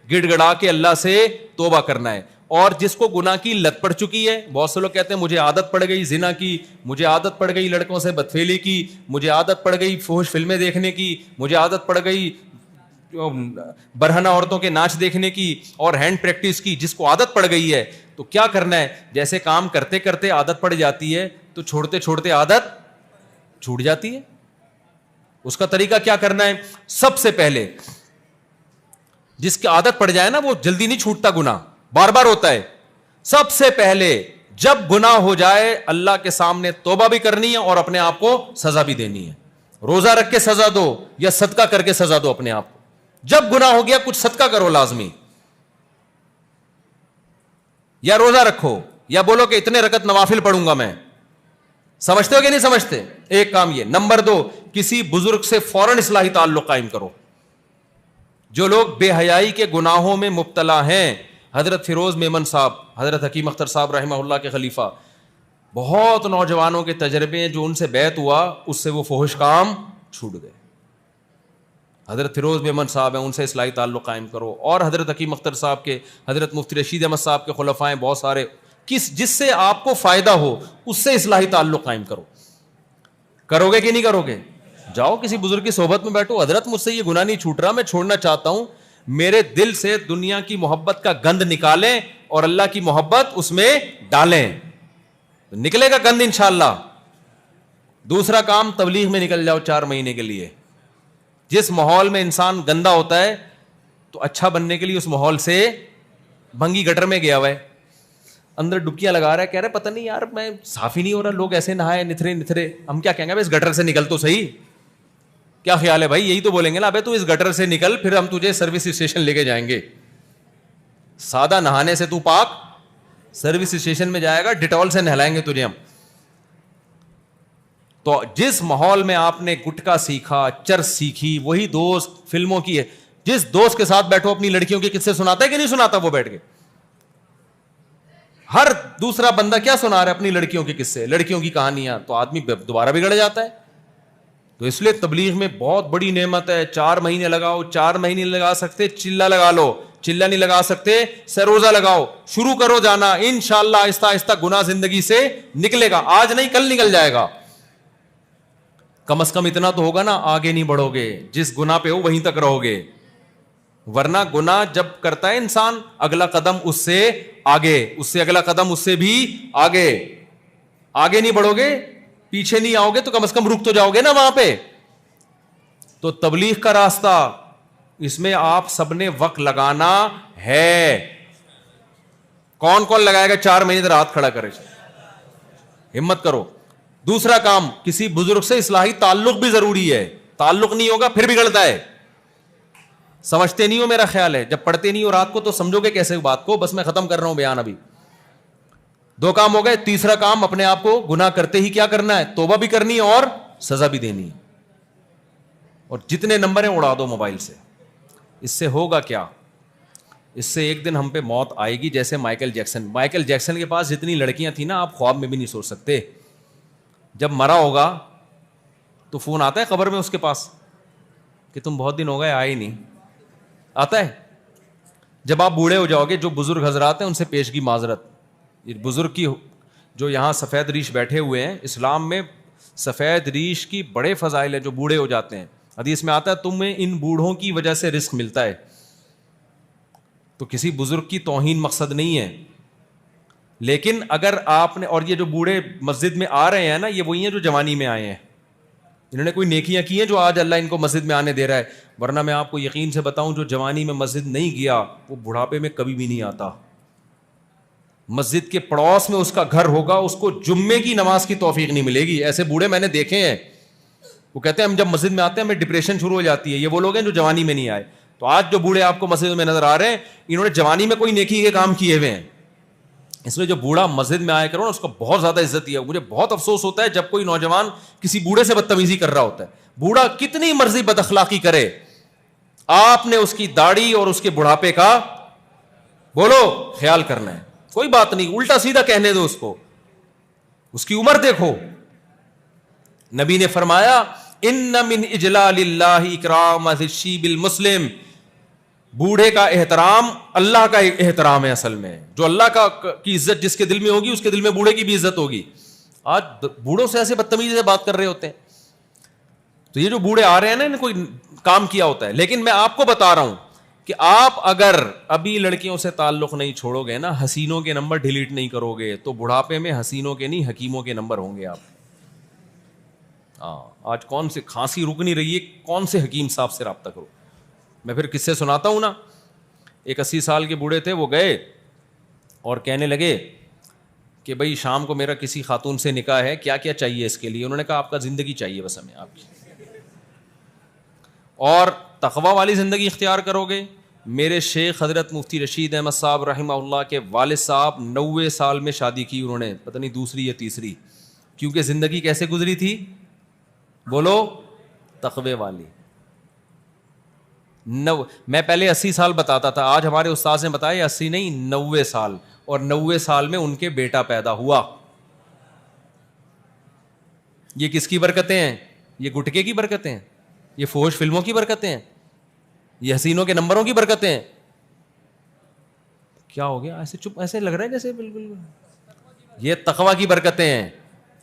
S2: گڑ گڑا کے اللہ سے توبہ کرنا ہے. اور جس کو گناہ کی لت پڑ چکی ہے, بہت سے لوگ کہتے ہیں مجھے عادت پڑ گئی زنا کی, مجھے عادت پڑ گئی لڑکوں سے بدفعلی کی, مجھے عادت پڑ گئی فحش فلمیں دیکھنے کی, مجھے عادت پڑ گئی برہنہ عورتوں کے ناچ دیکھنے کی اور ہینڈ پریکٹس کی. جس کو عادت پڑ گئی ہے تو کیا کرنا ہے, جیسے کام کرتے کرتے عادت پڑ جاتی ہے تو چھوڑتے چھوڑتے عادت چھوٹ جاتی ہے. اس کا طریقہ کیا کرنا ہے, سب سے پہلے جس کی عادت پڑ جائے نا وہ جلدی نہیں چھوٹتا, گناہ بار بار ہوتا ہے. سب سے پہلے جب گناہ ہو جائے اللہ کے سامنے توبہ بھی کرنی ہے اور اپنے آپ کو سزا بھی دینی ہے. روزہ رکھ کے سزا دو یا صدقہ کر کے سزا دو اپنے آپ کو. جب گناہ ہو گیا کچھ صدقہ کرو لازمی, یا روزہ رکھو, یا بولو کہ اتنے رکعت نوافل پڑھوں گا میں. سمجھتے ہو کہ نہیں سمجھتے؟ ایک کام یہ. نمبر 2, کسی بزرگ سے فوراً اصلاحی تعلق قائم کرو. جو لوگ بے حیائی کے گناہوں میں مبتلا ہیں, حضرت فیروز میمن صاحب, حضرت حکیم اختر صاحب رحمہ اللہ کے خلیفہ, بہت نوجوانوں کے تجربے ہیں جو ان سے بیعت ہوا اس سے وہ فحش کام چھوٹ گئے. حضرت فیروز میمن صاحب ہیں, ان سے اصلاحی تعلق قائم کرو. اور حضرت حکیم اختر صاحب کے, حضرت مفتی رشید احمد صاحب کے خلفائیں بہت سارے, جس سے آپ کو فائدہ ہو اس سے اصلاحی تعلق قائم کرو. کرو گے کہ نہیں کرو گے؟ جاؤ کسی بزرگ کی صحبت میں بیٹھو, حضرت مجھ سے یہ گناہ نہیں چھوٹ رہا, میں چھوڑنا چاہتا ہوں, میرے دل سے دنیا کی محبت کا گند نکالیں اور اللہ کی محبت اس میں ڈالیں, نکلے گا گند انشاءاللہ. دوسرا کام, تبلیغ میں نکل جاؤ 4 مہینے کے لیے, جس ماحول میں انسان گندا ہوتا ہے تو اچھا بننے کے لیے اس ماحول سے بھنگی گٹر میں گیا ہوا ہے, اندر ڈبکیاں لگا رہا ہے, کہہ رہا ہے پتہ نہیں یار میں صاف ہی نہیں ہو رہا, لوگ ایسے نہائے نتھرے نتھرے. ہم کیا کہیں گے, اس گٹر سے نکل تو صحیح. کیا خیال ہے بھائی, یہی تو بولیں گے نا, ابے تو اس گٹر سے نکل پھر ہم تجھے سروس اسٹیشن لے کے جائیں گے. سادہ نہانے سے تو پاک, سروس اسٹیشن میں جائے گا ڈیٹول سے نہلائیں گے تجھے ہم. تو جس ماحول میں آپ نے گٹکا سیکھا, چرس سیکھی, وہی دوست فلموں کی ہے. جس دوست کے ساتھ بیٹھو اپنی لڑکیوں کے قصے سناتا ہے کہ نہیں سناتا وہ بیٹھ کے؟ ہر دوسرا بندہ کیا سنا رہا ہے, اپنی لڑکیوں کے قصے, لڑکیوں کی کہانیاں. تو آدمی دوبارہ بگڑ جاتا ہے. تو اس لیے تبلیغ میں بہت بڑی نعمت ہے. 4 مہینے لگاؤ, 4 مہینے لگا سکتے چلہ لگا لو, چلہ نہیں لگا سکتے سروزہ لگاؤ, شروع کرو جانا, انشاءاللہ آہستہ آہستہ گناہ زندگی سے نکلے گا. آج نہیں کل نکل جائے گا. کم از کم اتنا تو ہوگا نا, آگے نہیں بڑھو گے, جس گناہ پہ ہو وہیں تک رہو گے. ورنہ گناہ جب کرتا ہے انسان, اگلا قدم اس سے آگے, اس سے اگلا قدم اس سے بھی آگے. آگے نہیں بڑھو گے, پیچھے نہیں آؤ گے تو کم از کم رک تو جاؤ گے نا وہاں پہ. تو تبلیغ کا راستہ, اس میں آپ سب نے وقت لگانا ہے. کون کون لگائے گا 4 مہینے تک ہاتھ کھڑا کرے, ہمت کرو. دوسرا کام, کسی بزرگ سے اصلاحی تعلق بھی ضروری ہے. تعلق نہیں ہوگا پھر بگڑتا ہے. سمجھتے نہیں ہو میرا خیال ہے, جب پڑھتے نہیں ہو رات کو تو سمجھو گے کیسے بات کو. بس میں ختم کر رہا ہوں بیان ابھی. 2 کام ہو گئے. تیسرا کام, اپنے آپ کو گناہ کرتے ہی کیا کرنا ہے, توبہ بھی کرنی ہے اور سزا بھی دینی ہے. اور جتنے نمبر ہیں اڑا دو موبائل سے. اس سے ہوگا کیا, اس سے ایک دن ہم پہ موت آئے گی جیسے مائیکل جیکسن کے پاس جتنی لڑکیاں تھیں نا, آپ خواب میں بھی نہیں سوچ سکتے. جب مرا ہوگا تو فون آتا ہے قبر میں اس کے پاس کہ تم بہت دن ہو گئے آئے ہی نہیں, آتا ہے. جب آپ بوڑھے ہو جاؤ گے, جو بزرگ حضرات ہیں ان سے پیشگی معذرت, یہ بزرگ کی جو یہاں سفید ریش بیٹھے ہوئے ہیں, اسلام میں سفید ریش کی بڑے فضائل ہیں جو بوڑھے ہو جاتے ہیں. حدیث میں آتا ہے تمہیں ان بوڑھوں کی وجہ سے رزق ملتا ہے. تو کسی بزرگ کی توہین مقصد نہیں ہے, لیکن اگر آپ نے, اور یہ جو بوڑھے مسجد میں آ رہے ہیں نا, یہ وہی ہیں جو جوانی میں آئے ہیں, انہوں نے کوئی نیکیاں کی ہیں جو آج اللہ ان کو مسجد میں آنے دے رہا ہے. ورنہ میں آپ کو یقین سے بتاؤں, جو جوانی میں مسجد نہیں گیا وہ بڑھاپے میں کبھی بھی نہیں آتا. مسجد کے پڑوس میں اس کا گھر ہوگا, اس کو جمعے کی نماز کی توفیق نہیں ملے گی. ایسے بوڑھے میں نے دیکھے ہیں, وہ کہتے ہیں ہم جب مسجد میں آتے ہیں ہمیں ڈپریشن شروع ہو جاتی ہے. یہ وہ لوگ ہیں جو جوانی میں نہیں آئے. تو آج جو بوڑھے آپ کو مسجد میں نظر آ رہے ہیں, انہوں نے جوانی میں کوئی نیکی کے کام کیے ہوئے ہیں. اس لیے جو بوڑھا مسجد میں آیا کرو نا, اس کو بہت زیادہ عزت دیا. مجھے بہت افسوس ہوتا ہے جب کوئی نوجوان کسی بوڑھے سے بدتمیزی کر رہا ہوتا ہے. بوڑھا کتنی مرضی بد اخلاقی کرے, آپ نے اس کی داڑھی اور اس کے بڑھاپے کا بولو خیال کرنا ہے. کوئی بات نہیں, الٹا سیدھا کہنے دو اس کو, اس کی عمر دیکھو. نبی نے فرمایا ان من اجلال اللہ اکرام الشیب المسلم, بوڑھے کا احترام اللہ کا احترام ہے. اصل میں جو اللہ کی عزت جس کے دل میں ہوگی, اس کے دل میں بوڑھے کی بھی عزت ہوگی. آج بوڑھوں سے ایسے بدتمیزی سے بات کر رہے ہوتے ہیں. تو یہ جو بوڑھے آ رہے ہیں نا, انہیں کوئی کام کیا ہوتا ہے. لیکن میں آپ کو بتا رہا ہوں کہ آپ اگر ابھی لڑکیوں سے تعلق نہیں چھوڑو گے نا, حسینوں کے نمبر ڈیلیٹ نہیں کرو گے, تو بڑھاپے میں حسینوں کے نہیں حکیموں کے نمبر ہوں گے آپ. ہاں, آج کون سے کھانسی رک نہیں رہی ہے, کون سے حکیم صاحب سے رابطہ کرو. میں پھر کس سے سناتا ہوں نا. ایک 80 سال کے بوڑھے تھے, وہ گئے اور کہنے لگے کہ بھائی شام کو میرا کسی خاتون سے نکاح ہے, کیا کیا چاہیے اس کے لیے. انہوں نے کہا آپ کا زندگی چاہیے بس ہمیں آپ کی, اور تقوی والی زندگی اختیار کرو گے. میرے شیخ حضرت مفتی رشید احمد صاحب رحمہ اللہ کے والد صاحب 90 سال میں شادی کی انہوں نے, پتہ نہیں دوسری یا تیسری, کیونکہ زندگی کیسے گزری تھی بولو, تقوی والی. میں پہلے 80 سال بتاتا تھا, آج ہمارے استاذ نے بتایا 80 نہیں 90 سال, اور 90 سال میں ان کے بیٹا پیدا ہوا. یہ کس کی برکتیں ہیں؟ یہ گٹکے کی برکتیں ہیں, یہ فوش فلموں کی برکتیں ہیں, یہ حسینوں کے نمبروں کی برکتیں ہیں. کیا ہو گیا ایسے چپ, ایسے لگ رہا ہے جیسے بالکل یہ تقوی کی برکتیں ہیں.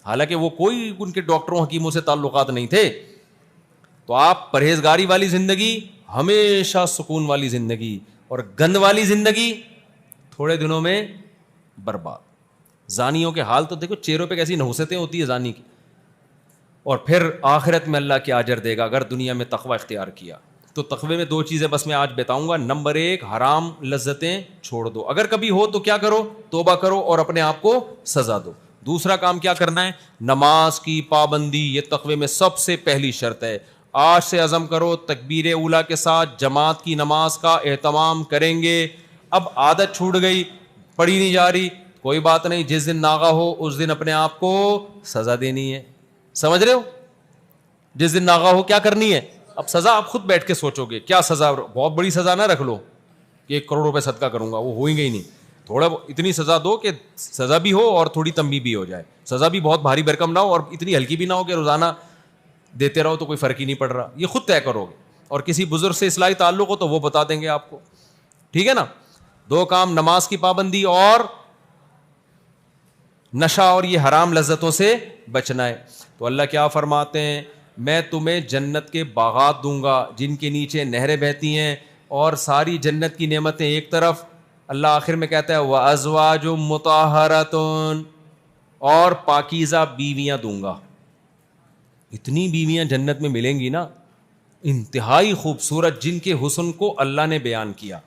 S2: حالانکہ وہ کوئی ان کے ڈاکٹروں حکیموں سے تعلقات نہیں تھے. تو آپ پرہیزگاری والی زندگی, ہمیشہ سکون والی زندگی, اور گند والی زندگی تھوڑے دنوں میں برباد. زانیوں کے حال تو دیکھو, چہروں پہ کیسی نحوستیں ہوتی ہے زانی کی, اور پھر آخرت میں اللہ کیا اجر دے گا اگر دنیا میں تقوی اختیار کیا. تو تقوی میں 2 چیزیں بس میں آج بتاؤں گا. نمبر 1 حرام لذتیں چھوڑ دو, اگر کبھی ہو تو کیا کرو, توبہ کرو اور اپنے آپ کو سزا دو. دوسرا کام کیا کرنا ہے, نماز کی پابندی, یہ تقوی میں سب سے پہلی شرط ہے. آج سے عزم کرو تکبیر اولیٰ کے ساتھ جماعت کی نماز کا اہتمام کریں گے. اب عادت چھوٹ گئی, پڑھی نہیں جا رہی, کوئی بات نہیں, جس دن ناغہ ہو اس دن اپنے آپ کو سزا دینی ہے. سمجھ رہے ہو, جس دن ناغہ ہو کیا کرنی ہے. اب سزا آپ خود بیٹھ کے سوچو گے کیا سزا, بہت بڑی سزا نہ رکھ لو کہ 1 کروڑ روپے صدقہ کروں گا, وہ ہوئیں گے ہی نہیں. تھوڑا اتنی سزا دو کہ سزا بھی ہو اور تھوڑی تنبیہ بھی ہو جائے. سزا بھی بہت بھاری بھرکم نہ ہو اور اتنی ہلکی بھی نہ ہو کہ روزانہ دیتے رہو تو کوئی فرق ہی نہیں پڑ رہا. یہ خود طے کرو گے, اور کسی بزرگ سے اصلاحی تعلق ہو تو وہ بتا دیں گے آپ کو. ٹھیک ہے نا. 2 کام, نماز کی پابندی اور نشہ اور یہ حرام لذتوں سے بچنا ہے. تو اللہ کیا فرماتے ہیں, میں تمہیں جنت کے باغات دوں گا جن کے نیچے نہریں بہتی ہیں, اور ساری جنت کی نعمتیں ایک طرف, اللہ آخر میں کہتا ہے وَأَزْوَاجٌ مُطَہَّرَةٌ, اور پاکیزہ بیویاں دوں گا. اتنی بیویاں جنت میں ملیں گی نا, انتہائی خوبصورت, جن کے حسن کو اللہ نے بیان کیا.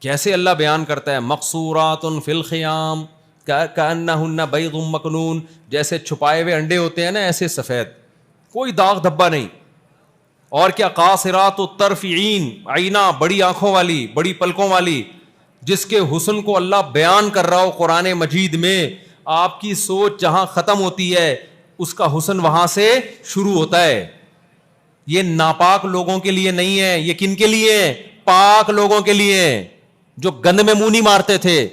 S2: کیسے اللہ بیان کرتا ہے, مقصورات فی الخیام کأنہن بیض مکنون, جیسے چھپائے ہوئے انڈے ہوتے ہیں نا ایسے سفید, کوئی داغ دھبا نہیں. اور کیا, قاصرات الطرف عین, عینا, بڑی آنکھوں والی, بڑی پلکوں والی, جس کے حسن کو اللہ بیان کر رہا ہو قرآن مجید میں. آپ کی سوچ جہاں ختم ہوتی ہے اس کا حسن وہاں سے شروع ہوتا ہے. یہ ناپاک لوگوں کے لیے نہیں ہے, یہ کن کے لیے ہے, پاک لوگوں کے لیے, جو گند میں منہ نہیں مارتے تھے.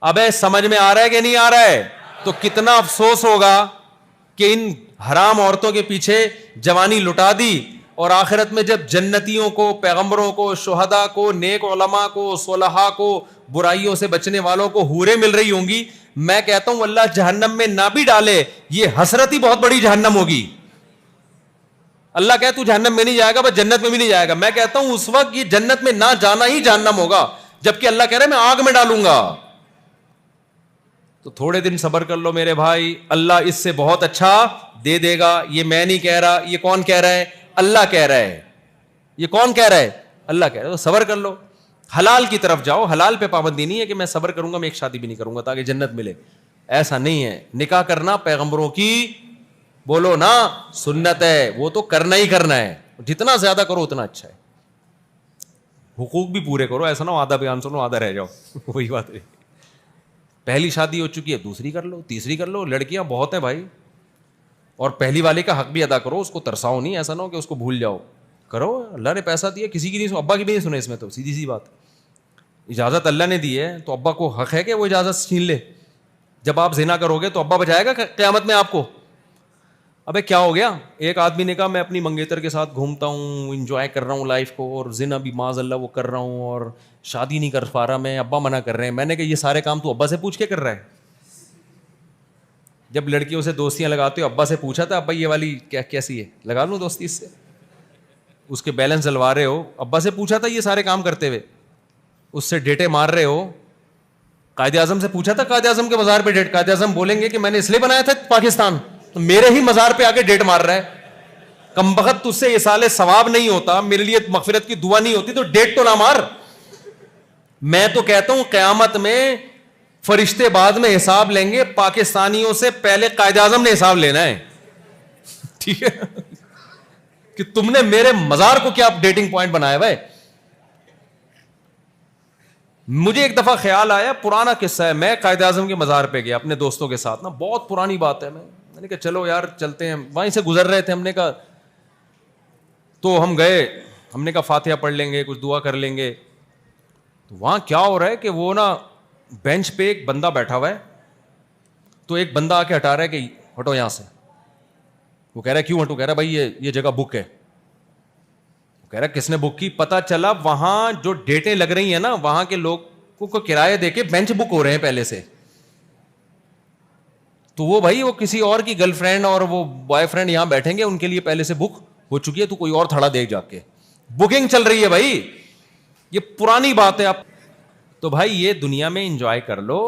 S2: ابے سمجھ میں آ رہا ہے کہ نہیں آ رہا ہے؟ تو کتنا افسوس ہوگا کہ ان حرام عورتوں کے پیچھے جوانی لٹا دی, اور آخرت میں جب جنتیوں کو, پیغمبروں کو, شہداء کو, نیک علماء کو, صلحاء کو, برائیوں سے بچنے والوں کو حوریں مل رہی ہوں گی, میں کہتا ہوں اللہ جہنم میں نہ بھی ڈالے, یہ حسرت ہی بہت بڑی جہنم ہوگی. اللہ کہے تو جہنم میں نہیں جائے گا, بس جنت میں بھی نہیں جائے گا. میں کہتا ہوں اس وقت یہ جنت میں نہ جانا ہی جہنم ہوگا, جبکہ اللہ کہہ رہا ہے میں آگ میں ڈالوں گا. تو تھوڑے دن صبر کر لو میرے بھائی, اللہ اس سے بہت اچھا دے دے گا. یہ میں نہیں کہہ رہا, یہ کون کہہ رہا ہے, اللہ کہہ رہا ہے. یہ کون کہہ رہا ہے, اللہ کہہ رہا ہے. تو صبر کر لو, حلال کی طرف جاؤ. حلال پہ پابندی نہیں ہے کہ میں صبر کروں گا میں ایک شادی بھی نہیں کروں گا تاکہ جنت ملے, ایسا نہیں ہے. نکاح کرنا پیغمبروں کی بولو نا سنت ہے, وہ تو کرنا ہی کرنا ہے, جتنا زیادہ کرو اتنا اچھا ہے. حقوق بھی پورے کرو, ایسا نہ ہو آدھا بیان سنو آدھا رہ جاؤ. وہی بات ہے, پہلی شادی ہو چکی ہے دوسری کر لو, تیسری کر لو, لڑکیاں بہت ہیں بھائی. اور پہلی والے کا حق بھی ادا کرو, اس کو ترساؤ نہیں, ایسا نہ ہو کہ اس کو بھول جاؤ. کرو, اللہ نے پیسہ دیا, کسی کی نہیں سنو, ابا کی بھی نہیں سنے اس میں, تو سیدھی سی بات. اجازت اللہ نے دی ہے تو ابا کو حق ہے کہ وہ اجازت چھین لے. جب آپ زنا کرو گے تو ابا بچائے گا قیامت میں آپ کو. ابے کیا ہو گیا, ایک آدمی نے کہا میں اپنی منگیتر کے ساتھ گھومتا ہوں, انجوائے کر رہا ہوں لائف کو, اور زنا بھی معاذ اللہ وہ کر رہا ہوں, اور شادی نہیں کر پا رہا میں, ابا منع کر رہے ہیں. میں نے کہا یہ سارے کام تو ابا سے پوچھ کے کر رہا ہے. جب لڑکیوں سے دوستیاں لگاتے ہو, ابا سے پوچھا تھا ابا یہ والی کیسی ہے, لگا لوں دوستی اس سے, اس کے بیلنس جلوا رہے ہو, ابا سے پوچھا تھا یہ سارے کام کرتے ہوئے, اس سے ڈیٹے مار رہے ہو. قائد اعظم سے پوچھا تھا, قائد اعظم کے مزار پہ ڈیٹ, قائد اعظم بولیں گے کہ میں نے اس لیے بنایا تھا پاکستان, تو میرے ہی مزار پہ آ کے ڈیٹ مار رہا ہے. کمبخت تجھ سے اصال ثواب نہیں ہوتا, میرے لیے مغفرت کی دعا نہیں ہوتی, تو ڈیٹ تو نہ مار. میں تو کہتا ہوں قیامت میں فرشتے بعد میں حساب لیں گے, پاکستانیوں سے پہلے قائد اعظم نے حساب لینا ہے. ٹھیک ہے, کہ تم نے میرے مزار کو کیا ڈیٹنگ پوائنٹ بنایا ہے. مجھے ایک دفعہ خیال آیا, پرانا قصہ ہے, میں قائد اعظم کے مزار پہ گیا اپنے دوستوں کے ساتھ نا, بہت پرانی بات ہے. میں نے کہا چلو یار چلتے ہیں, وہیں سے گزر رہے تھے, ہم نے کہا تو ہم گئے, ہم نے کہا فاتحہ پڑھ لیں گے, کچھ دعا کر لیں گے. تو وہاں کیا ہو رہا ہے کہ وہ نا بینچ پہ ایک بندہ بیٹھا ہوا ہے, تو ایک بندہ آ کے ہٹا رہا ہے کہ ہٹو یہاں سے. وہ کہہ رہا ہے کیوں ہٹو, کہہ رہا ہے بھائی یہ جگہ بک ہے. کہہ رہا کس نے بک کی, پتا چلا وہاں جو ڈیٹیں لگ رہی ہیں نا وہاں کے لوگوں کو کرایہ دے کے بینچ بک ہو رہے ہیں پہلے سے. تو وہ بھائی وہ کسی اور کی گرل فرینڈ اور وہ بوائے فرینڈ یہاں بیٹھیں گے, ان کے لیے پہلے سے بک ہو چکی ہے, تو کوئی اور تھڑا دیکھ جا کے بکنگ چل رہی ہے بھائی, یہ پرانی بات ہے. آپ تو بھائی یہ دنیا میں انجوائے کر لو,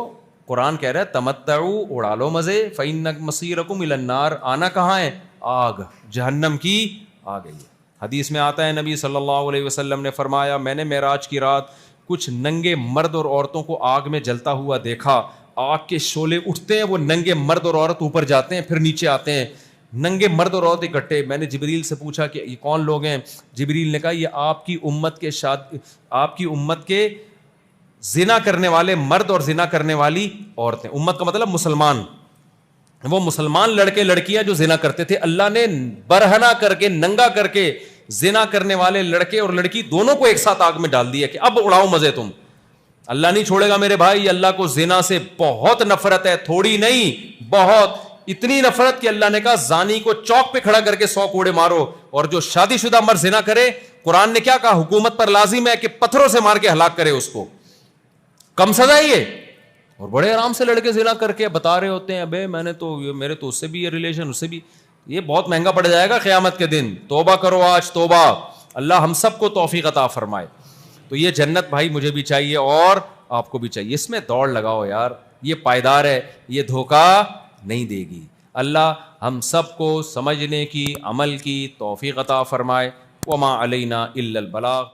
S2: قرآن کہہ رہا ہے تمتعوا اڑا لو مزے فإن مصیرکم الی النار، آنا کہاں ہے؟ آگ، جہنم کی آ گئی ہے۔ حدیث میں آتا ہے نبی صلی اللہ علیہ وسلم نے فرمایا میں نے معراج کی رات کچھ ننگے مرد اور عورتوں کو آگ میں جلتا ہوا دیکھا، آگ کے شعلے اٹھتے ہیں، وہ ننگے مرد اور عورت اوپر جاتے ہیں پھر نیچے آتے ہیں، ننگے مرد اور عورت اکٹھے۔ میں نے جبریل سے پوچھا کہ یہ کون لوگ ہیں؟ جبریل نے کہا یہ آپ کی امت کے زنا کرنے والے مرد اور زنا کرنے والی عورتیں۔ امت کا مطلب مسلمان، وہ مسلمان لڑکے لڑکیاں جو زنا کرتے تھے، اللہ نے برہنہ کر کے ننگا کر کے زنا کرنے والے لڑکے اور لڑکی دونوں کو ایک ساتھ آگ میں ڈال دیا کہ اب اڑاؤ مزے تم۔ اللہ نہیں چھوڑے گا میرے بھائی، اللہ کو زنا سے بہت نفرت ہے، تھوڑی نہیں بہت، اتنی نفرت کہ اللہ نے کہا زانی کو چوک پہ کھڑا کر کے 100 کوڑے مارو، اور جو شادی شدہ مرد زنا کرے قرآن نے کیا کہا؟ حکومت پر لازم ہے کہ پتھروں سے مار کے ہلاک کرے اس کو، کم سزا یہ۔ اور بڑے آرام سے لڑکے زنا کر کے بتا رہے ہوتے ہیں ابے میں نے تو میرے تو اس سے بھی یہ ریلیشن، اس سے بھی، یہ بہت مہنگا پڑ جائے گا قیامت کے دن۔ توبہ کرو آج، توبہ، اللہ ہم سب کو توفیق عطا فرمائے۔ تو یہ جنت بھائی مجھے بھی چاہیے اور آپ کو بھی چاہیے، اس میں دوڑ لگاؤ یار، یہ پائیدار ہے، یہ دھوکہ نہیں دے گی۔ اللہ ہم سب کو سمجھنے کی، عمل کی توفیق عطا فرمائے۔ وما علینا الا البلاغ۔